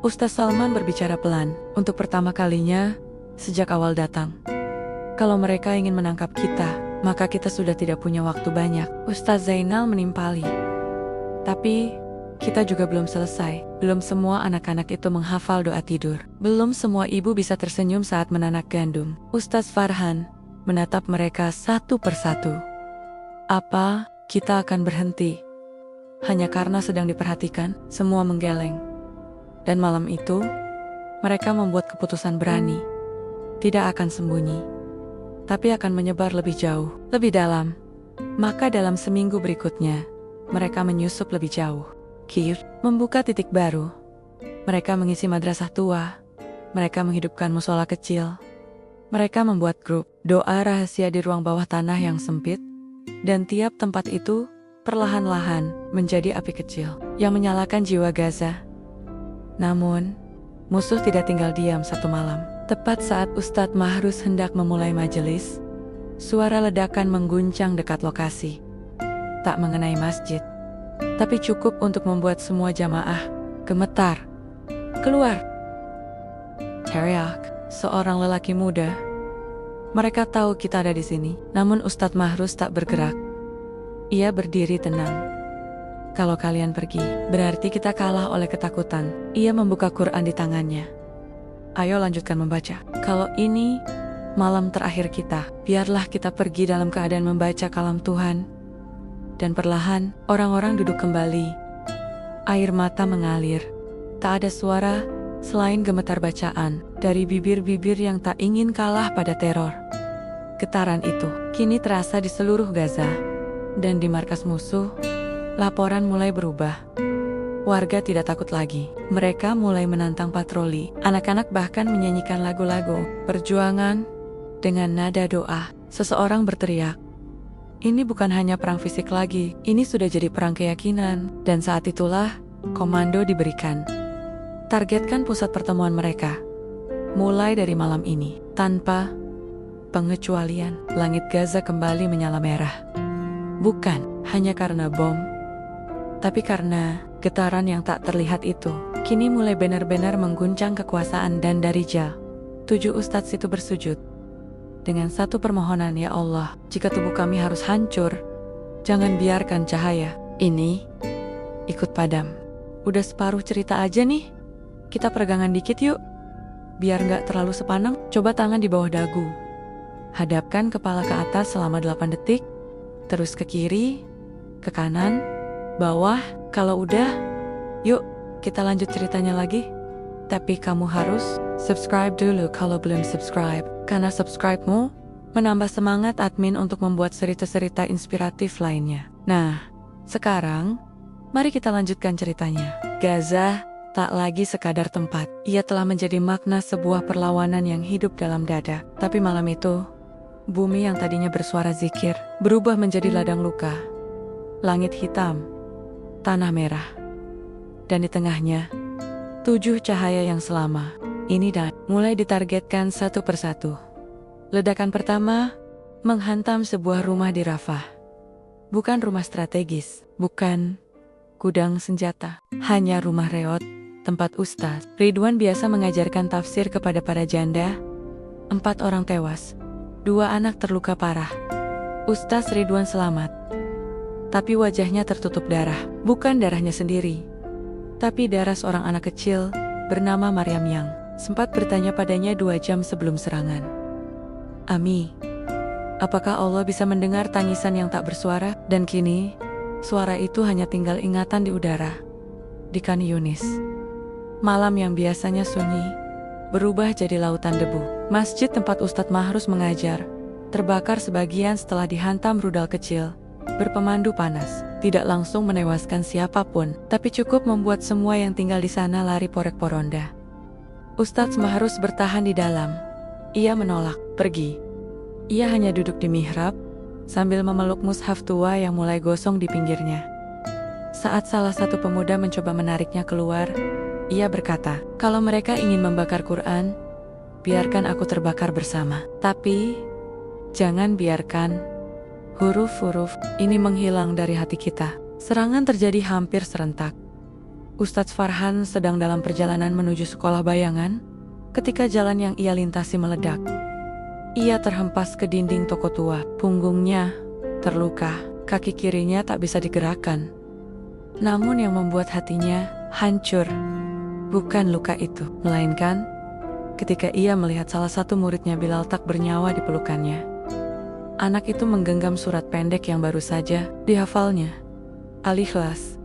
Ustaz Salman berbicara pelan, untuk pertama kalinya sejak awal datang. "Kalau mereka ingin menangkap kita, maka kita sudah tidak punya waktu banyak." Ustaz Zainal menimpali. "Tapi kita juga belum selesai. Belum semua anak-anak itu menghafal doa tidur. Belum semua ibu bisa tersenyum saat menanak gandum." Ustaz Farhan menatap mereka satu persatu. "Apa kita akan berhenti hanya karena sedang diperhatikan?" Semua menggeleng. Dan malam itu, mereka membuat keputusan berani. Tidak akan sembunyi, tapi akan menyebar lebih jauh, lebih dalam. Maka dalam seminggu berikutnya, mereka menyusup lebih jauh. Kiev membuka titik baru. Mereka mengisi madrasah tua. Mereka menghidupkan musola kecil. Mereka membuat grup doa rahasia di ruang bawah tanah yang sempit. Dan tiap tempat itu perlahan-lahan menjadi api kecil yang menyalakan jiwa Gaza. Namun, musuh tidak tinggal diam satu malam. Tepat saat Ustadz Mahrus hendak memulai majelis, suara ledakan mengguncang dekat lokasi. Tak mengenai masjid, tapi cukup untuk membuat semua jamaah gemetar. "Keluar!" teriak seorang lelaki muda. "Mereka tahu kita ada di sini." Namun Ustadz Mahrus tak bergerak. Ia berdiri tenang. "Kalau kalian pergi, berarti kita kalah oleh ketakutan." Ia membuka Quran di tangannya. "Ayo lanjutkan membaca. Kalau ini Malam terakhir kita, biarlah kita pergi dalam keadaan membaca kalam Tuhan. Dan perlahan, orang-orang duduk kembali. Air mata mengalir. Tak ada suara selain gemetar bacaan dari bibir-bibir yang tak ingin kalah pada teror. Getaran itu kini terasa di seluruh Gaza. Dan di markas musuh, laporan mulai berubah. Warga tidak takut lagi. Mereka mulai menantang patroli. Anak-anak bahkan menyanyikan lagu-lagu perjuangan dengan nada doa. Seseorang berteriak, "Ini bukan hanya perang fisik lagi, ini sudah jadi perang keyakinan." Dan saat itulah komando diberikan. Targetkan pusat pertemuan mereka. Mulai dari malam ini, tanpa pengecualian, langit Gaza kembali menyala merah. Bukan hanya karena bom, tapi karena getaran yang tak terlihat itu kini mulai benar-benar mengguncang kekuasaan. Dan dari Jah, 7 ustadz itu bersujud dengan satu permohonan, "Ya Allah, jika tubuh kami harus hancur, jangan biarkan cahaya ini ikut padam." Udah separuh cerita aja nih, kita peregangan dikit yuk. Biar nggak terlalu sepaneng, coba tangan di bawah dagu. Hadapkan kepala ke atas selama 8 detik, terus ke kiri, ke kanan, bawah. Kalau udah, yuk kita lanjut ceritanya lagi. Tapi kamu harus subscribe dulu kalau belum subscribe, karena subscribe-mu menambah semangat admin untuk membuat cerita-cerita inspiratif lainnya. Nah, sekarang mari kita lanjutkan ceritanya. Gaza tak lagi sekadar tempat. Ia telah menjadi makna sebuah perlawanan yang hidup dalam dada. Tapi malam itu, bumi yang tadinya bersuara zikir berubah menjadi ladang luka. Langit hitam, tanah merah, dan di tengahnya 7 cahaya yang selama ini dan mulai ditargetkan satu persatu. Ledakan pertama menghantam sebuah rumah di Rafah. Bukan rumah strategis, bukan gudang senjata, hanya rumah reot, tempat Ustaz Ridwan biasa mengajarkan tafsir kepada para janda. 4 orang tewas, 2 anak terluka parah. Ustaz Ridwan selamat, tapi wajahnya tertutup darah. Bukan darahnya sendiri, tapi darah seorang anak kecil bernama Maryam yang sempat bertanya padanya 2 jam sebelum serangan. "Ami, apakah Allah bisa mendengar tangisan yang tak bersuara?" Dan kini, suara itu hanya tinggal ingatan di udara. Di Khan Yunis, malam yang biasanya sunyi berubah jadi lautan debu. Masjid tempat Ustadz Mahrus mengajar terbakar sebagian setelah dihantam rudal kecil berpemandu panas. Tidak langsung menewaskan siapapun, tapi cukup membuat semua yang tinggal di sana lari porek-poronda. Ustadz Mahrus bertahan di dalam. Ia menolak pergi. Ia hanya duduk di mihrab sambil memeluk mushaf tua yang mulai gosong di pinggirnya. Saat salah satu pemuda mencoba menariknya keluar, ia berkata, "Kalau mereka ingin membakar Quran, biarkan aku terbakar bersama. Tapi jangan biarkan huruf-huruf ini menghilang dari hati kita." Serangan terjadi hampir serentak. Ustadz Farhan sedang dalam perjalanan menuju sekolah bayangan ketika jalan yang ia lintasi meledak. Ia terhempas ke dinding toko tua. Punggungnya terluka, kaki kirinya tak bisa digerakkan. Namun yang membuat hatinya hancur bukan luka itu, melainkan ketika ia melihat salah satu muridnya Bilal tak bernyawa di pelukannya. Anak itu menggenggam surat pendek yang baru saja dihafalnya, Al-Ikhlas.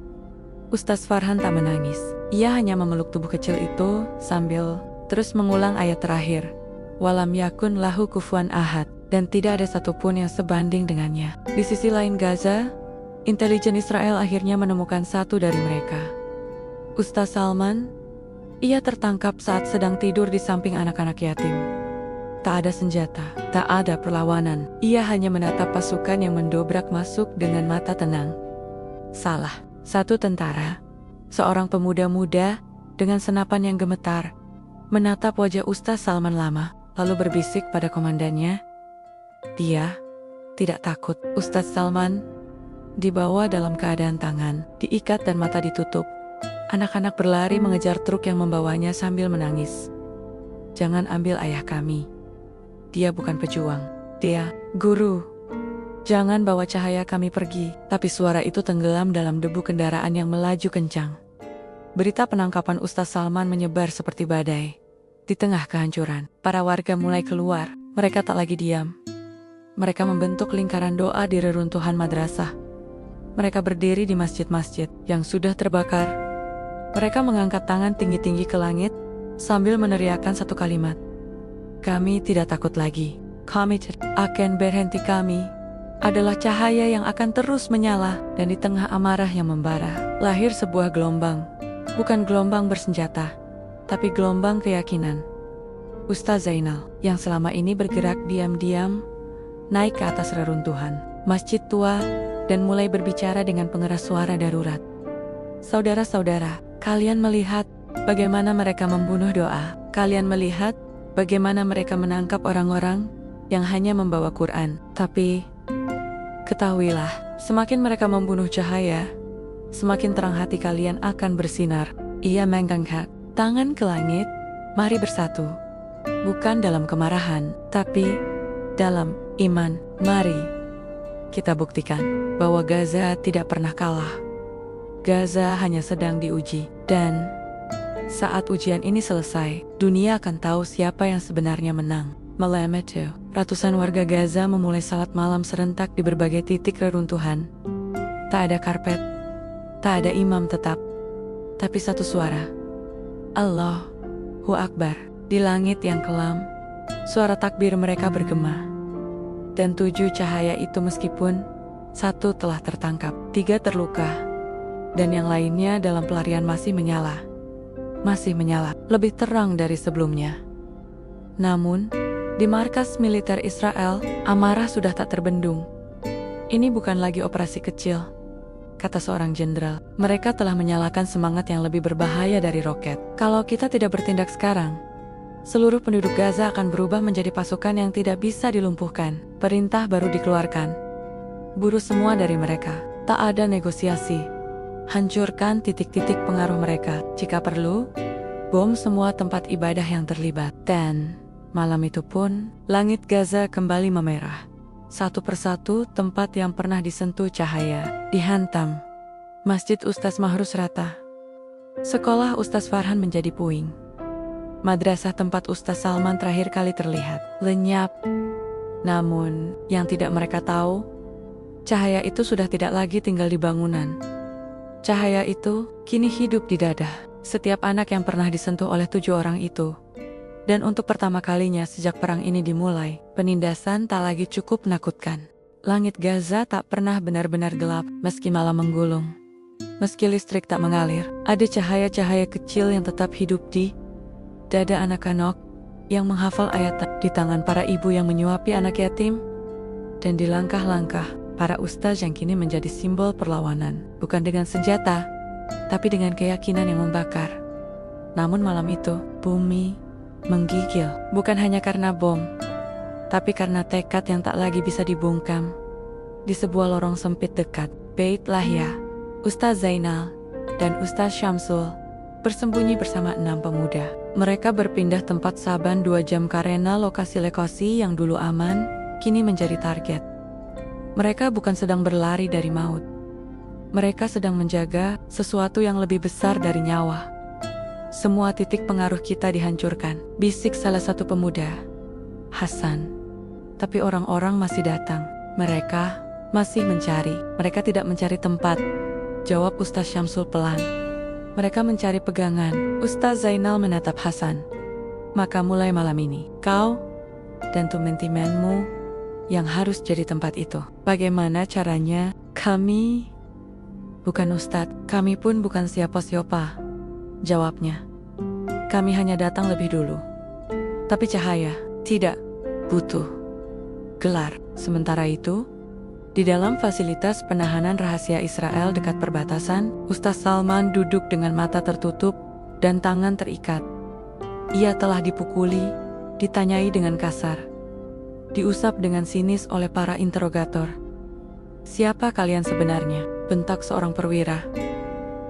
Ustadz Farhan tak menangis. Ia hanya memeluk tubuh kecil itu sambil terus mengulang ayat terakhir, "Walam yakun lahu kufuwan ahad," dan tidak ada satupun yang sebanding dengannya. Di sisi lain Gaza, intelijen Israel akhirnya menemukan satu dari mereka. Ustaz Salman. Ia tertangkap saat sedang tidur di samping anak-anak yatim. Tak ada senjata, tak ada perlawanan. Ia hanya menatap pasukan yang mendobrak masuk dengan mata tenang. Salah satu tentara, seorang pemuda muda dengan senapan yang gemetar, menatap wajah Ustaz Salman lama, lalu berbisik pada komandannya. Dia tidak takut. Ustaz Salman dibawa dalam keadaan tangan diikat dan mata ditutup. Anak-anak berlari mengejar truk yang membawanya sambil menangis. "Jangan ambil ayah kami. Dia bukan pejuang. Dia guru. Jangan bawa cahaya kami pergi." Tapi suara itu tenggelam dalam debu kendaraan yang melaju kencang. Berita penangkapan Ustaz Salman menyebar seperti badai. Di tengah kehancuran, para warga mulai keluar, Mereka tak lagi diam. Mereka membentuk lingkaran doa di reruntuhan madrasah. Mereka berdiri di masjid-masjid yang sudah terbakar. Mereka mengangkat tangan tinggi-tinggi ke langit sambil meneriakkan satu kalimat. Kami tidak takut lagi. Kami akan berhenti. Kami adalah cahaya yang akan terus menyala, dan di tengah amarah yang membara, lahir sebuah gelombang. Bukan gelombang bersenjata, tapi gelombang keyakinan. Ustaz Zainal, yang selama ini bergerak diam-diam, naik ke atas reruntuhan masjid tua dan mulai berbicara dengan pengeras suara darurat. Saudara-saudara, kalian melihat bagaimana mereka membunuh doa. Kalian melihat bagaimana mereka menangkap orang-orang yang hanya membawa Quran. Tapi ketahuilah, semakin mereka membunuh cahaya, semakin terang hati kalian akan bersinar. Ia mengangkat tangan ke langit. Mari bersatu, bukan dalam kemarahan, tapi dalam iman. Mari kita buktikan bahwa Gaza tidak pernah kalah. Gaza hanya sedang diuji, dan saat ujian ini selesai, dunia akan tahu siapa yang sebenarnya menang. Malam itu, ratusan warga Gaza memulai salat malam serentak di berbagai titik reruntuhan. Tak ada karpet, tak ada imam tetap, tapi satu suara. Allahu Akbar. Di langit yang kelam, suara takbir mereka bergema. Dan 7 cahaya itu, meskipun 1 telah tertangkap, 3 terluka, dan yang lainnya dalam pelarian masih menyala. Masih menyala, lebih terang dari sebelumnya. Namun, di markas militer Israel, amarah sudah tak terbendung. Ini bukan lagi operasi kecil, kata seorang jenderal. Mereka telah menyalakan semangat yang lebih berbahaya dari roket. Kalau kita tidak bertindak sekarang, seluruh penduduk Gaza akan berubah menjadi pasukan yang tidak bisa dilumpuhkan. Perintah baru dikeluarkan. Buruh semua dari mereka. Tak ada negosiasi. Hancurkan titik-titik pengaruh mereka. Jika perlu, bom semua tempat ibadah yang terlibat. Dan malam itu pun, langit Gaza kembali memerah. Satu persatu tempat yang pernah disentuh cahaya dihantam. Masjid Ustaz Mahrus rata. Sekolah Ustaz Farhan menjadi puing. Madrasah tempat Ustaz Salman terakhir kali terlihat lenyap. Namun, yang tidak mereka tahu, cahaya itu sudah tidak lagi tinggal di bangunan. Cahaya itu kini hidup di dada setiap anak yang pernah disentuh oleh 7 orang itu. Dan untuk pertama kalinya sejak perang ini dimulai, penindasan tak lagi cukup menakutkan. Langit Gaza tak pernah benar-benar gelap, meski malam menggulung. Meski listrik tak mengalir, ada cahaya-cahaya kecil yang tetap hidup di dada anak-anak yang menghafal ayat, di tangan para ibu yang menyuapi anak yatim, dan di langkah-langkah para ustaz yang kini menjadi simbol perlawanan, bukan dengan senjata, tapi dengan keyakinan yang membakar. Namun malam itu, bumi menggigil, bukan hanya karena bom, tapi karena tekad yang tak lagi bisa dibungkam. Di sebuah lorong sempit dekat Beit Lahya, Ustaz Zainal dan Ustaz Syamsul bersembunyi bersama 6 pemuda. Mereka berpindah tempat saban 2 jam karena lokasi-lokasi yang dulu aman, kini menjadi target. Mereka bukan sedang berlari dari maut. Mereka sedang menjaga sesuatu yang lebih besar dari nyawa. Semua titik pengaruh kita dihancurkan, bisik salah satu pemuda. Hasan. Tapi orang-orang masih datang. Mereka masih mencari. Mereka tidak mencari tempat, jawab Ustaz Syamsul pelan. Mereka mencari pegangan. Ustaz Zainal menatap Hasan. Maka mulai malam ini, kau dan teman-temanmu yang harus jadi tempat itu. Bagaimana caranya? Kami bukan Ustadz, kami pun bukan siapa-siapa, jawabnya. Kami hanya datang lebih dulu. Tapi cahaya tidak butuh gelar. Sementara itu, di dalam fasilitas penahanan rahasia Israel dekat perbatasan, Ustaz Salman duduk dengan mata tertutup dan tangan terikat. Ia telah dipukuli, ditanyai dengan kasar, diusap dengan sinis oleh para interrogator. Siapa kalian sebenarnya? Bentak seorang perwira.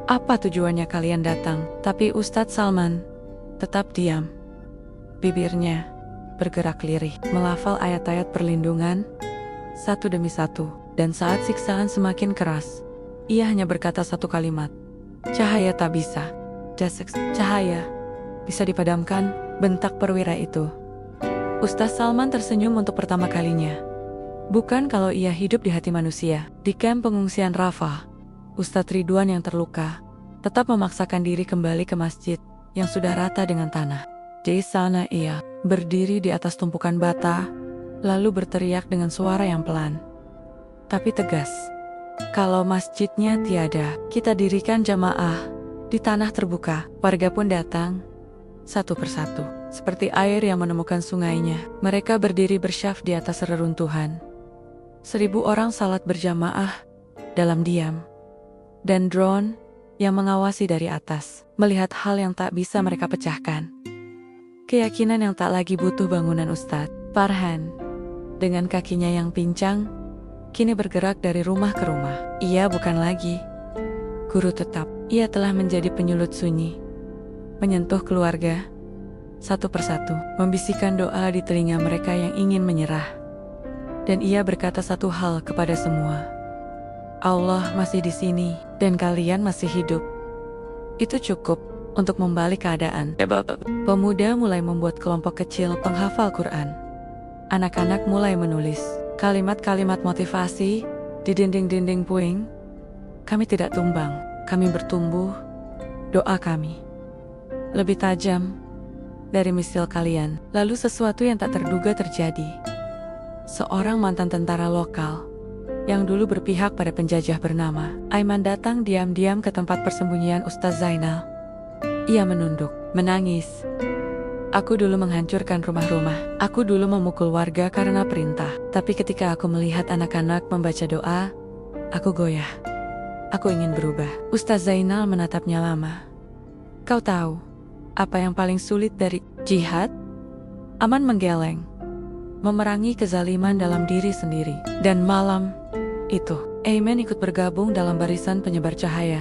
Apa tujuannya kalian datang? Tapi Ustadz Salman tetap diam. Bibirnya bergerak lirih, melafal ayat-ayat perlindungan satu demi satu. Dan saat siksaan semakin keras, ia hanya berkata satu kalimat. Cahaya tak bisa. Cahaya bisa dipadamkan, bentak perwira itu. Ustaz Salman tersenyum untuk pertama kalinya. Bukan kalau ia hidup di hati manusia. Di kamp pengungsian Rafah, Ustadz Ridwan yang terluka tetap memaksakan diri kembali ke masjid yang sudah rata dengan tanah. Di sana ia berdiri di atas tumpukan bata, lalu berteriak dengan suara yang pelan tapi tegas. Kalau masjidnya tiada, kita dirikan jamaah di tanah terbuka. Warga pun datang satu persatu. Seperti air yang menemukan sungainya, mereka berdiri bersyaf di atas reruntuhan. 1000 orang salat berjamaah dalam diam. Dan drone yang mengawasi dari atas, melihat hal yang tak bisa mereka pecahkan. Keyakinan yang tak lagi butuh bangunan Ustadz Farhan, dengan kakinya yang pincang, kini bergerak dari rumah ke rumah. Ia bukan lagi guru tetap. Ia telah menjadi penyulut sunyi, menyentuh keluarga satu persatu, membisikkan doa di telinga mereka yang ingin menyerah. Dan ia berkata satu hal kepada semua: Allah masih di sini dan kalian masih hidup. Itu cukup untuk membalik keadaan. Pemuda mulai membuat kelompok kecil penghafal Quran. Anak-anak mulai menulis kalimat-kalimat motivasi di dinding-dinding puing. Kami tidak tumbang, kami bertumbuh. Doa kami lebih tajam dari misil kalian. Lalu sesuatu yang tak terduga terjadi. Seorang mantan tentara lokal yang dulu berpihak pada penjajah bernama Aiman datang diam-diam ke tempat persembunyian Ustaz Zainal. Ia menunduk, menangis. Aku dulu menghancurkan rumah-rumah. Aku dulu memukul warga karena perintah. Tapi ketika aku melihat anak-anak membaca doa, aku goyah. Aku ingin berubah. Ustaz Zainal menatapnya lama. Kau tahu apa yang paling sulit dari jihad? Aman menggeleng, memerangi kezaliman dalam diri sendiri. Dan malam itu, Aiman ikut bergabung dalam barisan penyebar cahaya.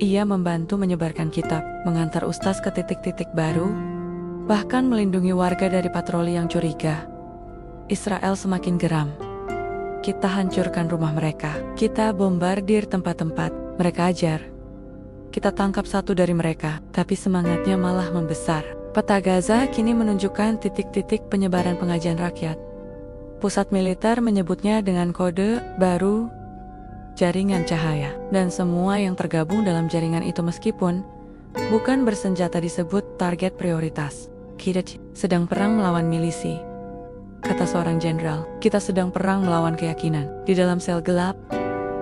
Ia membantu menyebarkan kitab, mengantar Ustaz ke titik-titik baru, bahkan melindungi warga dari patroli yang curiga. Israel semakin geram. Kita hancurkan rumah mereka. Kita bombardir tempat-tempat mereka ajar. Kita tangkap satu dari mereka, tapi semangatnya malah membesar. Peta Gaza kini menunjukkan titik-titik penyebaran pengajian rakyat. Pusat militer menyebutnya dengan kode baru, jaringan cahaya. Dan semua yang tergabung dalam jaringan itu meskipun bukan bersenjata disebut target prioritas. Kita sedang perang melawan milisi, kata seorang jenderal. Kita sedang perang melawan keyakinan. Di dalam sel gelap,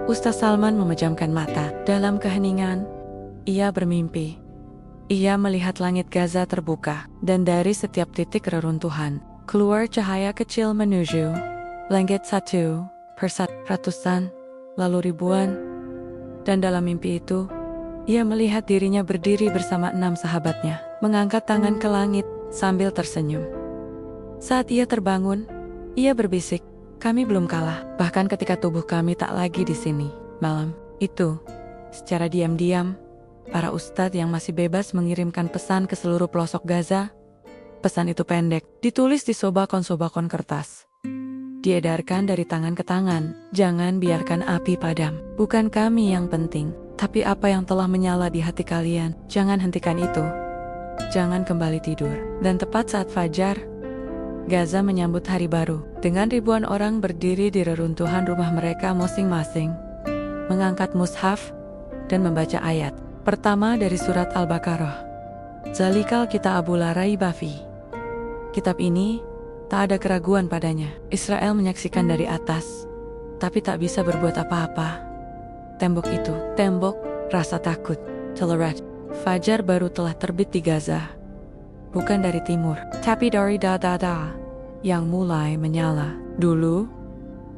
Ustaz Salman memejamkan mata. Dalam keheningan, ia bermimpi. Ia melihat langit Gaza terbuka, dan dari setiap titik reruntuhan, keluar cahaya kecil menuju langit satu persatu, ratusan, lalu ribuan. Dan dalam mimpi itu, ia melihat dirinya berdiri bersama 6 sahabatnya, mengangkat tangan ke langit sambil tersenyum. Saat ia terbangun, ia berbisik, kami belum kalah, bahkan ketika tubuh kami tak lagi di sini. Malam itu, secara diam-diam, para ustadz yang masih bebas mengirimkan pesan ke seluruh pelosok Gaza. Pesan itu pendek, ditulis di sobakon-sobakon kertas. Diedarkan dari tangan ke tangan, jangan biarkan api padam. Bukan kami yang penting, tapi apa yang telah menyala di hati kalian. Jangan hentikan itu. Jangan kembali tidur. Dan tepat saat fajar, Gaza menyambut hari baru. Dengan ribuan orang berdiri di reruntuhan rumah mereka masing-masing, mengangkat mushaf dan membaca ayat pertama dari surat Al-Baqarah. Zalikal Kitabu la raiba fi. Kitab ini tak ada keraguan padanya. Israel menyaksikan dari atas, tapi tak bisa berbuat apa-apa. Tembok itu, tembok rasa takut. Telerat, fajar baru telah terbit di Gaza. Bukan dari timur, tapi dari dada yang mulai menyala. Dulu,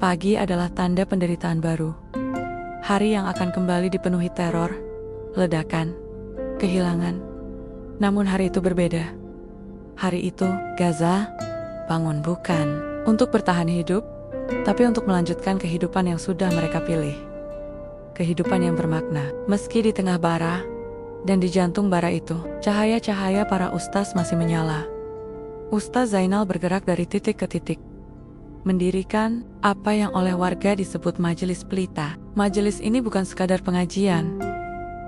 pagi adalah tanda penderitaan baru. Hari yang akan kembali dipenuhi teror, ledakan, kehilangan. Namun hari itu berbeda. Hari itu, Gaza bangun bukan untuk bertahan hidup, tapi untuk melanjutkan kehidupan yang sudah mereka pilih. Kehidupan yang bermakna, meski di tengah bara, dan di jantung bara itu, cahaya-cahaya para ustaz masih menyala. Ustaz Zainal bergerak dari titik ke titik, mendirikan apa yang oleh warga disebut majelis pelita. Majelis ini bukan sekadar pengajian,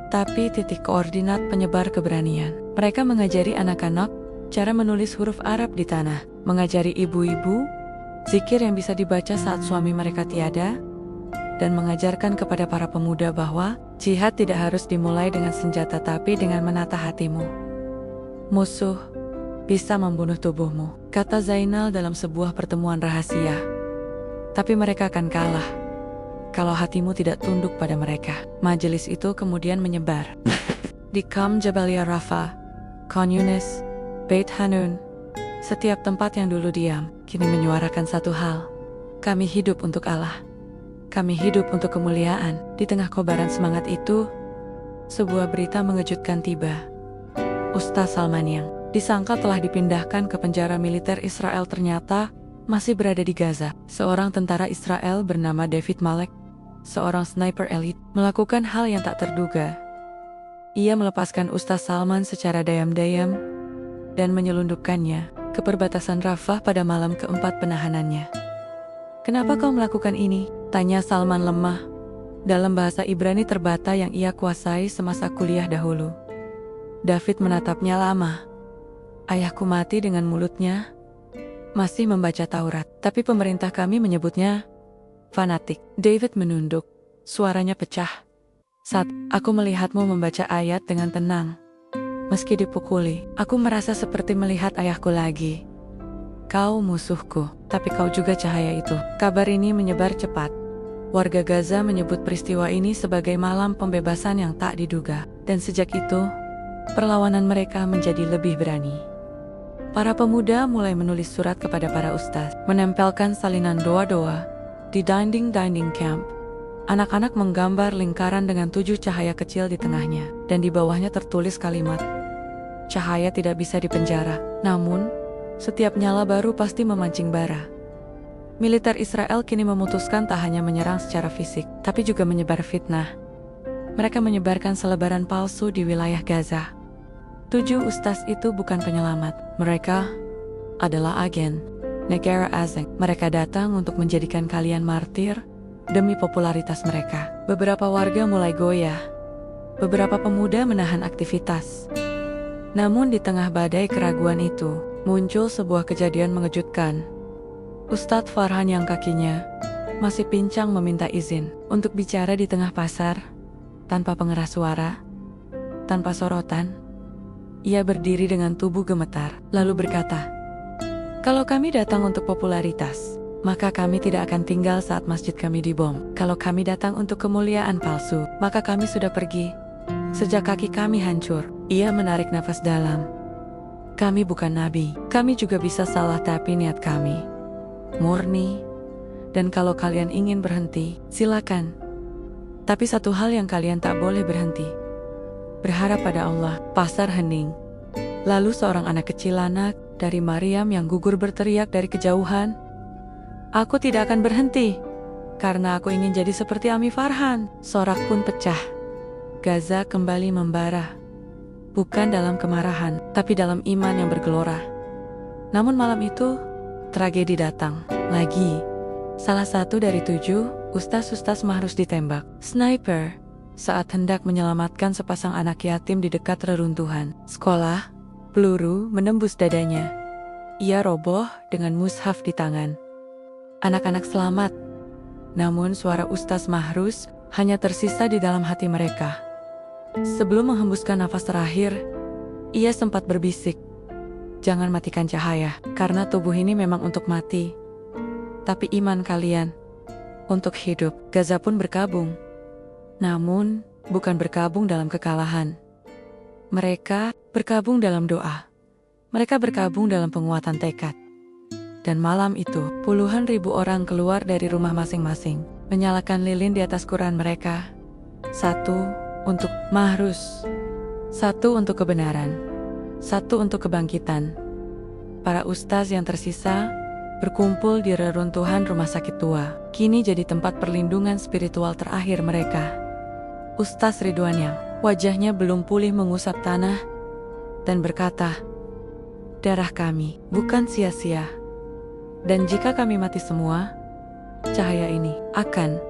tapi titik koordinat penyebar keberanian. Mereka mengajari anak-anak cara menulis huruf Arab di tanah, mengajari ibu-ibu zikir yang bisa dibaca saat suami mereka tiada, dan mengajarkan kepada para pemuda bahwa jihad tidak harus dimulai dengan senjata tapi dengan menata hatimu. Musuh bisa membunuh tubuhmu, kata Zainal dalam sebuah pertemuan rahasia. Tapi mereka akan kalah kalau hatimu tidak tunduk pada mereka. Majelis itu kemudian menyebar di Qam Jabalia Rafa, Khan Yunis, Beit Hanun. Setiap tempat yang dulu diam, kini menyuarakan satu hal. Kami hidup untuk Allah. Kami hidup untuk kemuliaan. Di tengah kobaran semangat itu, sebuah berita mengejutkan tiba. Ustaz Salman yang disangka telah dipindahkan ke penjara militer Israel ternyata masih berada di Gaza. Seorang tentara Israel bernama David Malek, seorang sniper elit, melakukan hal yang tak terduga. Ia melepaskan Ustaz Salman secara diam-diam dan menyelundupkannya ke perbatasan Rafah pada malam keempat penahanannya. Kenapa kau melakukan ini? Tanya Salman lemah, dalam bahasa Ibrani terbata yang ia kuasai semasa kuliah dahulu. David menatapnya lama. Ayahku mati dengan mulutnya masih membaca Taurat, tapi pemerintah kami menyebutnya fanatik. David menunduk, suaranya pecah. Saat aku melihatmu membaca ayat dengan tenang, meski dipukuli, aku merasa seperti melihat ayahku lagi. Kau musuhku, tapi kau juga cahaya itu. Kabar ini menyebar cepat. Warga Gaza menyebut peristiwa ini sebagai malam pembebasan yang tak diduga. Dan sejak itu, perlawanan mereka menjadi lebih berani. Para pemuda mulai menulis surat kepada para ustaz, menempelkan salinan doa-doa di dinding-dinding camp. Anak-anak menggambar lingkaran dengan 7 cahaya kecil di tengahnya, dan di bawahnya tertulis kalimat, cahaya tidak bisa dipenjara, namun setiap nyala baru pasti memancing bara. Militer Israel kini memutuskan tak hanya menyerang secara fisik, tapi juga menyebar fitnah. Mereka menyebarkan selebaran palsu di wilayah Gaza. 7 ustaz itu bukan penyelamat, mereka adalah agen negara asing. Mereka datang untuk menjadikan kalian martir demi popularitas mereka. Beberapa warga mulai goyah, beberapa pemuda menahan aktivitas. Namun di tengah badai keraguan itu, muncul sebuah kejadian mengejutkan. Ustadz Farhan yang kakinya masih pincang meminta izin untuk bicara di tengah pasar, tanpa pengeras suara, tanpa sorotan. Ia berdiri dengan tubuh gemetar, lalu berkata, "Kalau kami datang untuk popularitas, maka kami tidak akan tinggal saat masjid kami dibom. Kalau kami datang untuk kemuliaan palsu, maka kami sudah pergi sejak kaki kami hancur." Ia menarik nafas dalam. Kami bukan nabi, kami juga bisa salah, tapi niat kami murni. Dan kalau kalian ingin berhenti, silakan. Tapi satu hal yang kalian tak boleh berhenti, berharap pada Allah. Pasar hening. Lalu seorang anak kecil dari Maryam yang gugur berteriak dari kejauhan, "Aku tidak akan berhenti, karena aku ingin jadi seperti Ami Farhan." Sorak pun pecah. Gaza kembali membara. Bukan dalam kemarahan, tapi dalam iman yang bergelora. Namun malam itu, tragedi datang. Lagi, salah satu dari 7 ustaz-ustaz Mahrus ditembak sniper saat hendak menyelamatkan sepasang anak yatim di dekat reruntuhan sekolah. Peluru menembus dadanya. Ia roboh dengan mushaf di tangan. Anak-anak selamat. Namun suara Ustaz Mahrus hanya tersisa di dalam hati mereka. Sebelum menghembuskan nafas terakhir, ia sempat berbisik, "Jangan matikan cahaya, karena tubuh ini memang untuk mati. Tapi iman kalian untuk hidup." Gaza pun berkabung. Namun, bukan berkabung dalam kekalahan. Mereka berkabung dalam doa. Mereka berkabung dalam penguatan tekad. Dan malam itu, puluhan ribu orang keluar dari rumah masing-masing, menyalakan lilin di atas Quran mereka. 1 untuk Mahrus, 1 untuk kebenaran, 1 untuk kebangkitan. Para ustaz yang tersisa berkumpul di reruntuhan rumah sakit tua, kini jadi tempat perlindungan spiritual terakhir mereka. Ustaz Ridwan yang wajahnya belum pulih mengusap tanah dan berkata, "Darah kami bukan sia-sia. Dan jika kami mati semua, cahaya ini akan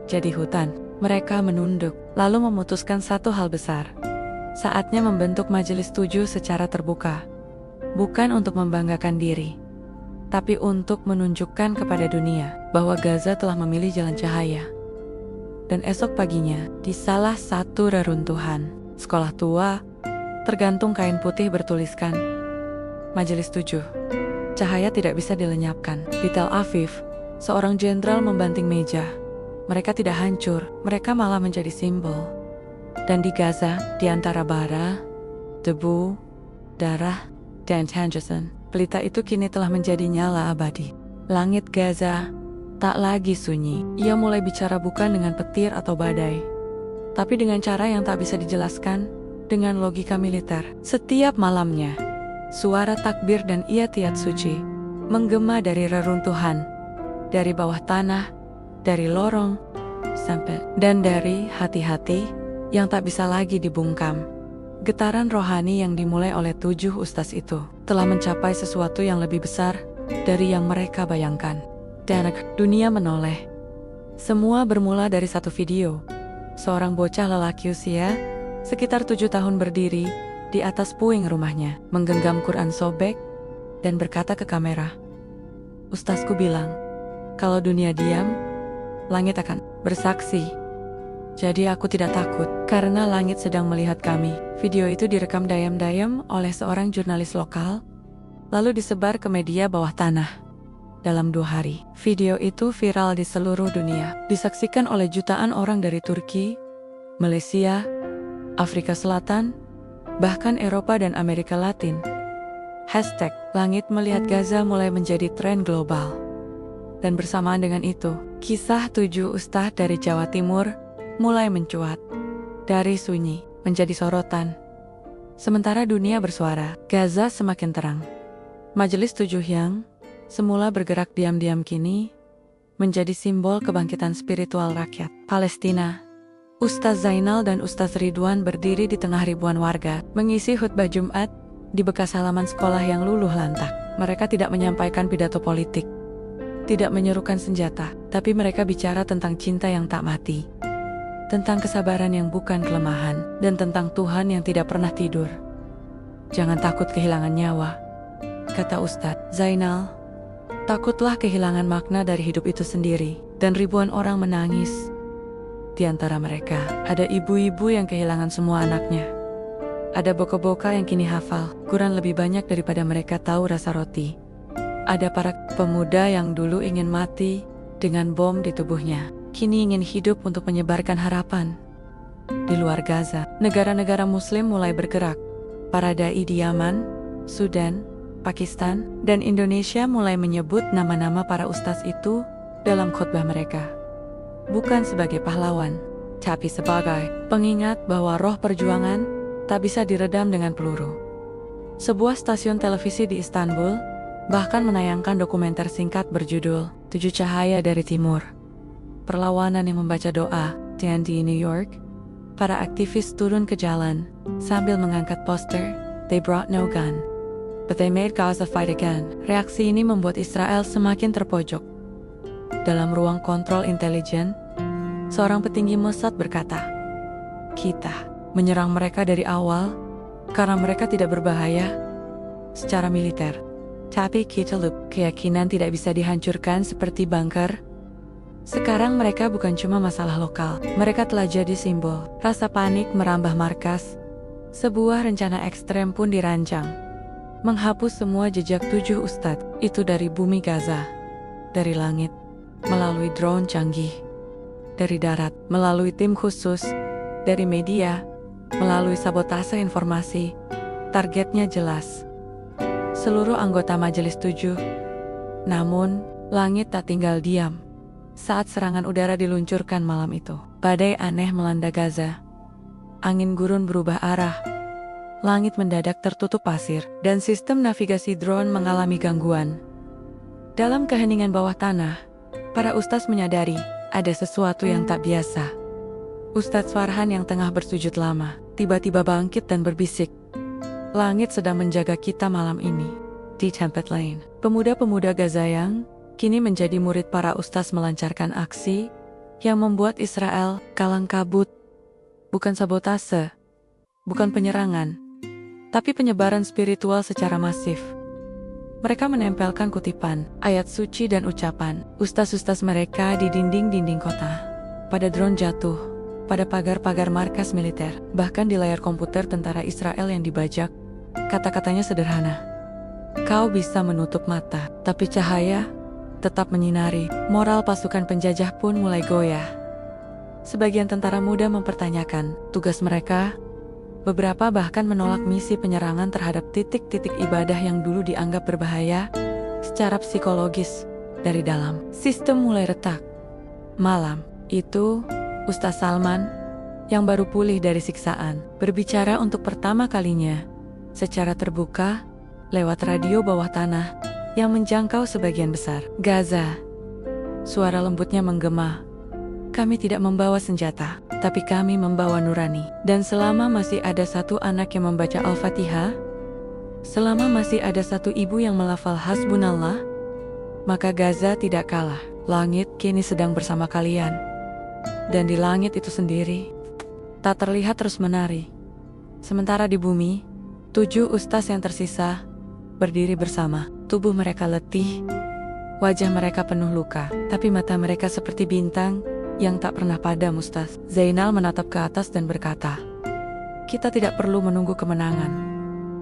jadi hutan." Mereka menunduk, lalu memutuskan satu hal besar. Saatnya membentuk majelis 7 secara terbuka. Bukan untuk membanggakan diri, tapi untuk menunjukkan kepada dunia bahwa Gaza telah memilih jalan cahaya. Dan esok paginya, di salah satu reruntuhan sekolah tua, tergantung kain putih bertuliskan, Majelis 7. Cahaya tidak bisa dilenyapkan. Di Tel Aviv, seorang jenderal membanting meja. Mereka tidak hancur, mereka malah menjadi simbol. Dan di Gaza, di antara bara, debu, darah, dan tangisan, pelita itu kini telah menjadi nyala abadi. Langit Gaza tak lagi sunyi. Ia mulai bicara bukan dengan petir atau badai, tapi dengan cara yang tak bisa dijelaskan, dengan logika militer. Setiap malamnya, suara takbir dan iyatiat suci menggema dari reruntuhan, dari bawah tanah, dari lorong, dan dari hati-hati yang tak bisa lagi dibungkam. Getaran rohani yang dimulai oleh 7 ustaz itu telah mencapai sesuatu yang lebih besar dari yang mereka bayangkan. Dan dunia menoleh. Semua bermula dari satu video. Seorang bocah lelaki usia sekitar 7 tahun berdiri di atas puing rumahnya, menggenggam Quran sobek dan berkata ke kamera, "Ustazku bilang, kalau dunia diam, langit akan bersaksi. Jadi aku tidak takut, karena langit sedang melihat kami." Video itu direkam diam-diam oleh seorang jurnalis lokal, lalu disebar ke media bawah tanah. Dalam 2 hari, video itu viral di seluruh dunia, disaksikan oleh jutaan orang dari Turki, Malaysia, Afrika Selatan, bahkan Eropa dan Amerika Latin. #Langit Melihat Gaza mulai menjadi tren global. Dan bersamaan dengan itu, kisah 7 ustadz dari Jawa Timur mulai mencuat. Dari sunyi menjadi sorotan. Sementara dunia bersuara, Gaza semakin terang. Majelis 7 yang semula bergerak diam-diam kini menjadi simbol kebangkitan spiritual rakyat Palestina. Ustaz Zainal dan Ustaz Ridwan berdiri di tengah ribuan warga, mengisi khutbah Jumat di bekas halaman sekolah yang luluh lantak. Mereka tidak menyampaikan pidato politik, tidak menyerukan senjata, tapi mereka bicara tentang cinta yang tak mati, tentang kesabaran yang bukan kelemahan, dan tentang Tuhan yang tidak pernah tidur. "Jangan takut kehilangan nyawa," kata Ustadz Zainal. "Takutlah kehilangan makna dari hidup itu sendiri." Dan ribuan orang menangis. Di antara mereka, ada ibu-ibu yang kehilangan semua anaknya. Ada boko-boka yang kini hafal Quran lebih banyak daripada mereka tahu rasa roti. Ada para pemuda yang dulu ingin mati dengan bom di tubuhnya, kini ingin hidup untuk menyebarkan harapan. Di luar Gaza, negara-negara Muslim mulai bergerak. Para dai di Yaman, Sudan, Pakistan, dan Indonesia mulai menyebut nama-nama para ustaz itu dalam khutbah mereka. Bukan sebagai pahlawan, tapi sebagai pengingat bahwa roh perjuangan tak bisa diredam dengan peluru. Sebuah stasiun televisi di Istanbul bahkan menayangkan dokumenter singkat berjudul 7 Cahaya dari Timur. Perlawanan yang membaca doa. Dan di New York, para aktivis turun ke jalan sambil mengangkat poster, "They brought no gun, but they made Gaza fight again." Reaksi ini membuat Israel semakin terpojok. Dalam ruang kontrol intelijen, seorang petinggi Mossad berkata, "Kita menyerang mereka dari awal karena mereka tidak berbahaya secara militer. Tapi kita lupa keyakinan tidak bisa dihancurkan seperti bunker. Sekarang mereka bukan cuma masalah lokal, mereka telah jadi simbol." Rasa panik merambah markas. Sebuah rencana ekstrem pun dirancang, menghapus semua jejak 7 ustadz itu dari bumi Gaza, dari langit, melalui drone canggih, dari darat, melalui tim khusus, dari media, melalui sabotase informasi. Targetnya jelas, seluruh anggota Majelis 7. Namun, langit tak tinggal diam. Saat serangan udara diluncurkan malam itu, badai aneh melanda Gaza. Angin gurun berubah arah. Langit mendadak tertutup pasir, dan sistem navigasi drone mengalami gangguan. Dalam keheningan bawah tanah, para ustaz menyadari ada sesuatu yang tak biasa. Ustadz Farhan yang tengah bersujud lama, tiba-tiba bangkit dan berbisik, "Langit sedang menjaga kita malam ini." Di tempat lain, pemuda-pemuda Gaza yang kini menjadi murid para ustaz melancarkan aksi yang membuat Israel kalang kabut. Bukan sabotase, bukan penyerangan, tapi penyebaran spiritual secara masif. Mereka menempelkan kutipan, ayat suci dan ucapan ustaz-ustaz mereka di dinding-dinding kota. Pada drone jatuh, pada pagar-pagar markas militer, bahkan di layar komputer tentara Israel yang dibajak, kata-katanya sederhana. Kau bisa menutup mata, tapi cahaya tetap menyinari. Moral pasukan penjajah pun mulai goyah. Sebagian tentara muda mempertanyakan tugas mereka. Beberapa bahkan menolak misi penyerangan terhadap titik-titik ibadah yang dulu dianggap berbahaya secara psikologis dari dalam. Sistem mulai retak. Malam itu, Ustaz Salman, yang baru pulih dari siksaan, berbicara untuk pertama kalinya secara terbuka lewat radio bawah tanah yang menjangkau sebagian besar Gaza. Suara lembutnya menggema. Kami tidak membawa senjata, tapi kami membawa nurani. Dan selama masih ada satu anak yang membaca Al-Fatihah, selama masih ada satu ibu yang melafal Hasbunallah, maka Gaza tidak kalah. Langit kini sedang bersama kalian. Dan di langit itu sendiri, tak terlihat terus menari. Sementara di bumi, 7 ustaz yang tersisa berdiri bersama. Tubuh mereka letih, wajah mereka penuh luka, tapi mata mereka seperti bintang yang tak pernah padam. Ustaz Zainal menatap ke atas dan berkata, kita tidak perlu menunggu kemenangan.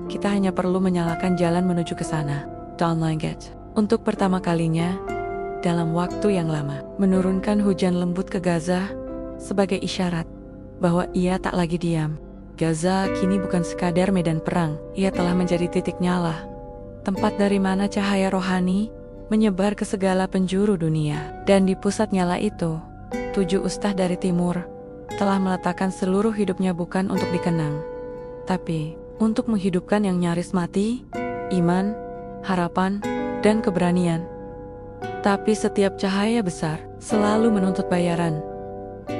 Kita hanya perlu menyalakan jalan menuju ke sana. Downline Gate. Untuk pertama kalinya, dalam waktu yang lama, menurunkan hujan lembut ke Gaza sebagai isyarat bahwa ia tak lagi diam. Gaza kini bukan sekadar medan perang, ia telah menjadi titik nyala. Tempat dari mana cahaya rohani menyebar ke segala penjuru dunia. Dan di pusat nyala itu, 7 ustaz dari timur telah meletakkan seluruh hidupnya bukan untuk dikenang, tapi untuk menghidupkan yang nyaris mati, iman, harapan, dan keberanian. Tapi setiap cahaya besar selalu menuntut bayaran.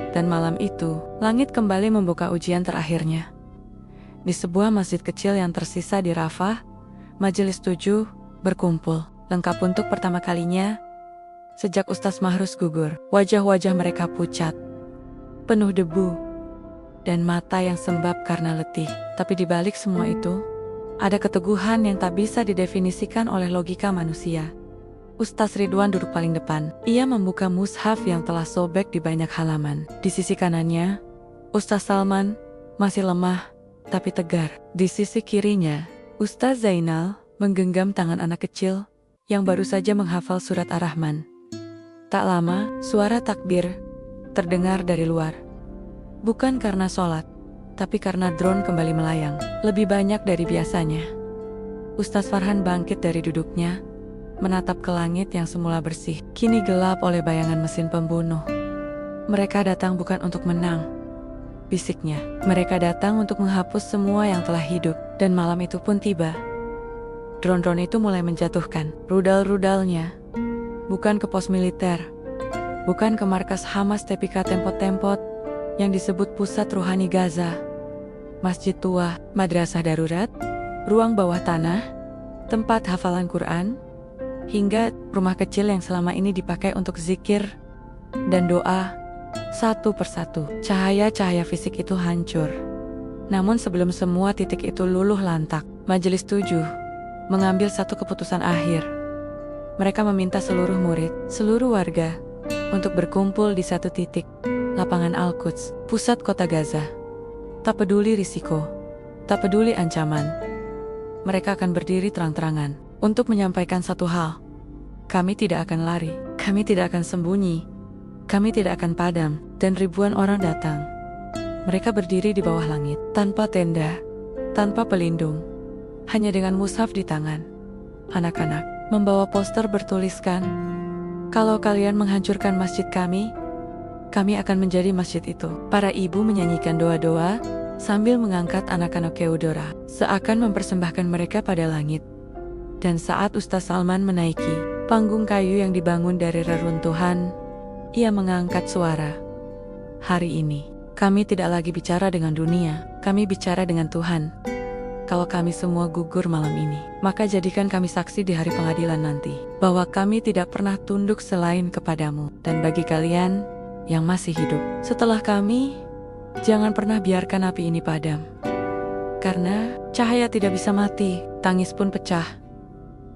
Dan malam itu, langit kembali membuka ujian terakhirnya. Di sebuah masjid kecil yang tersisa di Rafah, majelis 7 berkumpul, lengkap untuk pertama kalinya sejak Ustaz Mahrus gugur. Wajah-wajah mereka pucat, penuh debu, dan mata yang sembab karena letih. Tapi di balik semua itu, ada keteguhan yang tak bisa didefinisikan oleh logika manusia. Ustaz Ridwan duduk paling depan. Ia membuka mushaf yang telah sobek di banyak halaman. Di sisi kanannya, Ustaz Salman masih lemah tapi tegar. Di sisi kirinya, Ustaz Zainal menggenggam tangan anak kecil yang baru saja menghafal surat Ar-Rahman. Tak lama, suara takbir terdengar dari luar. Bukan karena sholat, tapi karena drone kembali melayang. Lebih banyak dari biasanya. Ustaz Farhan bangkit dari duduknya, menatap ke langit yang semula bersih, kini gelap oleh bayangan mesin pembunuh. Mereka datang bukan untuk menang, bisiknya. Mereka datang untuk menghapus semua yang telah hidup. Dan malam itu pun tiba. Drone-drone itu mulai menjatuhkan rudal-rudalnya. Bukan ke pos militer, bukan ke markas Hamas, tapi ke tempot-tempot yang disebut pusat ruhani Gaza. Masjid tua, madrasah darurat, ruang bawah tanah, tempat hafalan Quran, hingga rumah kecil yang selama ini dipakai untuk zikir dan doa. Satu persatu, cahaya-cahaya fisik itu hancur. Namun sebelum semua titik itu luluh lantak, majelis 7 mengambil satu keputusan akhir. Mereka meminta seluruh murid, seluruh warga, untuk berkumpul di satu titik, lapangan Al-Quds, pusat kota Gaza. Tak peduli risiko, tak peduli ancaman, mereka akan berdiri terang-terangan untuk menyampaikan satu hal. Kami tidak akan lari, kami tidak akan sembunyi, kami tidak akan padam. Dan ribuan orang datang. Mereka berdiri di bawah langit, tanpa tenda, tanpa pelindung, hanya dengan mushaf di tangan. Anak-anak membawa poster bertuliskan, kalau kalian menghancurkan masjid kami akan menjadi masjid itu. Para ibu menyanyikan doa-doa sambil mengangkat anak-anak Keudora, seakan mempersembahkan mereka pada langit. Dan saat Ustaz Salman menaiki panggung kayu yang dibangun dari reruntuhan, ia mengangkat suara. Hari ini, kami tidak lagi bicara dengan dunia, kami bicara dengan Tuhan. Kalau kami semua gugur malam ini, maka jadikan kami saksi di hari pengadilan nanti, bahwa kami tidak pernah tunduk selain kepadamu. Dan bagi kalian yang masih hidup setelah kami, jangan pernah biarkan api ini padam. Karena cahaya tidak bisa mati, tangis pun pecah.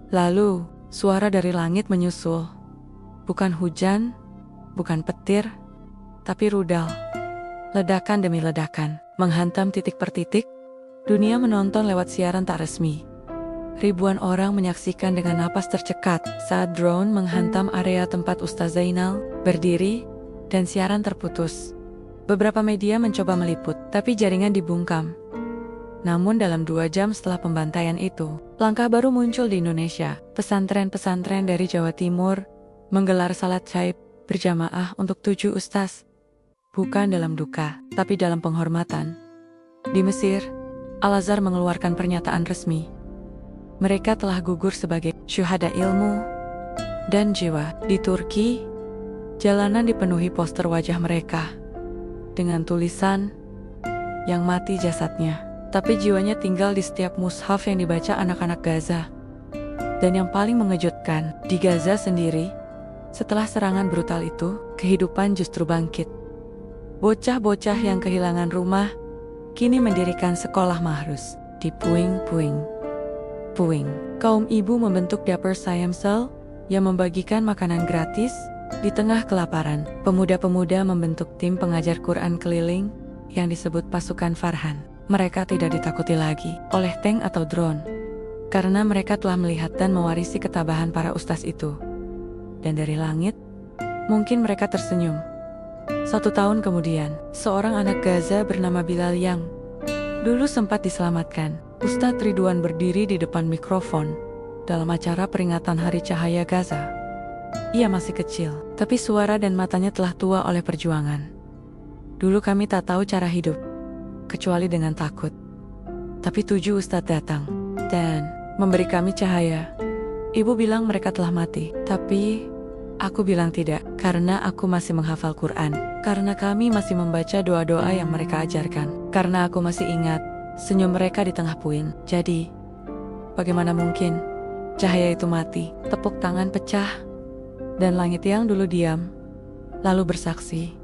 Lalu, suara dari langit menyusul. Bukan hujan, bukan petir, tapi rudal. Ledakan demi ledakan, menghantam titik per titik. Dunia menonton lewat siaran tak resmi. Ribuan orang menyaksikan dengan napas tercekat saat drone menghantam area tempat Ustaz Zainal berdiri dan siaran terputus. Beberapa media mencoba meliput, tapi jaringan dibungkam. Namun dalam 2 jam setelah pembantaian itu, langkah baru muncul di Indonesia. Pesantren-pesantren dari Jawa Timur menggelar salat gaib berjamaah untuk 7 ustaz. Bukan dalam duka, tapi dalam penghormatan. Di Mesir, Al-Azhar mengeluarkan pernyataan resmi. Mereka telah gugur sebagai syuhada ilmu dan jiwa. Di Turki, jalanan dipenuhi poster wajah mereka dengan tulisan yang mati jasadnya. Tapi jiwanya tinggal di setiap mushaf yang dibaca anak-anak Gaza. Dan yang paling mengejutkan, di Gaza sendiri, setelah serangan brutal itu, kehidupan justru bangkit. Bocah-bocah yang kehilangan rumah, kini mendirikan sekolah mahrus di puing-puing. Kaum ibu membentuk Dapur Sayamsel yang membagikan makanan gratis di tengah kelaparan. Pemuda-pemuda membentuk tim pengajar Quran keliling yang disebut pasukan Farhan. Mereka tidak ditakuti lagi oleh tank atau drone, karena mereka telah melihat dan mewarisi ketabahan para ustaz itu. Dan dari langit, mungkin mereka tersenyum. 1 tahun kemudian, seorang anak Gaza bernama Bilal yang dulu sempat diselamatkan, Ustadz Ridwan berdiri di depan mikrofon dalam acara peringatan Hari Cahaya Gaza. Ia masih kecil, tapi suara dan matanya telah tua oleh perjuangan. Dulu kami tak tahu cara hidup, kecuali dengan takut. Tapi 7 ustadz datang dan memberi kami cahaya. Ibu bilang mereka telah mati, tapi aku bilang tidak, karena aku masih menghafal Quran, karena kami masih membaca doa-doa yang mereka ajarkan, karena aku masih ingat senyum mereka di tengah puing. Jadi, bagaimana mungkin cahaya itu mati? Tepuk tangan pecah, dan langit yang dulu diam, lalu bersaksi.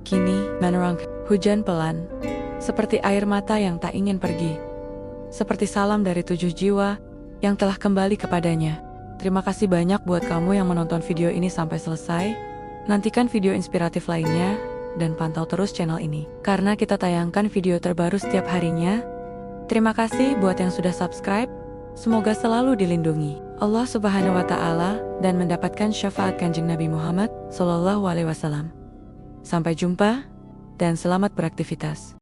Kini menerang. Hujan pelan, seperti air mata yang tak ingin pergi. Seperti salam dari 7 jiwa yang telah kembali kepadanya. Terima kasih banyak buat kamu yang menonton video ini sampai selesai. Nantikan video inspiratif lainnya dan pantau terus channel ini, karena kita tayangkan video terbaru setiap harinya. Terima kasih buat yang sudah subscribe. Semoga selalu dilindungi Allah Subhanahu wa Ta'ala dan mendapatkan syafaat Kanjeng Nabi Muhammad SAW. Sampai jumpa dan selamat beraktivitas.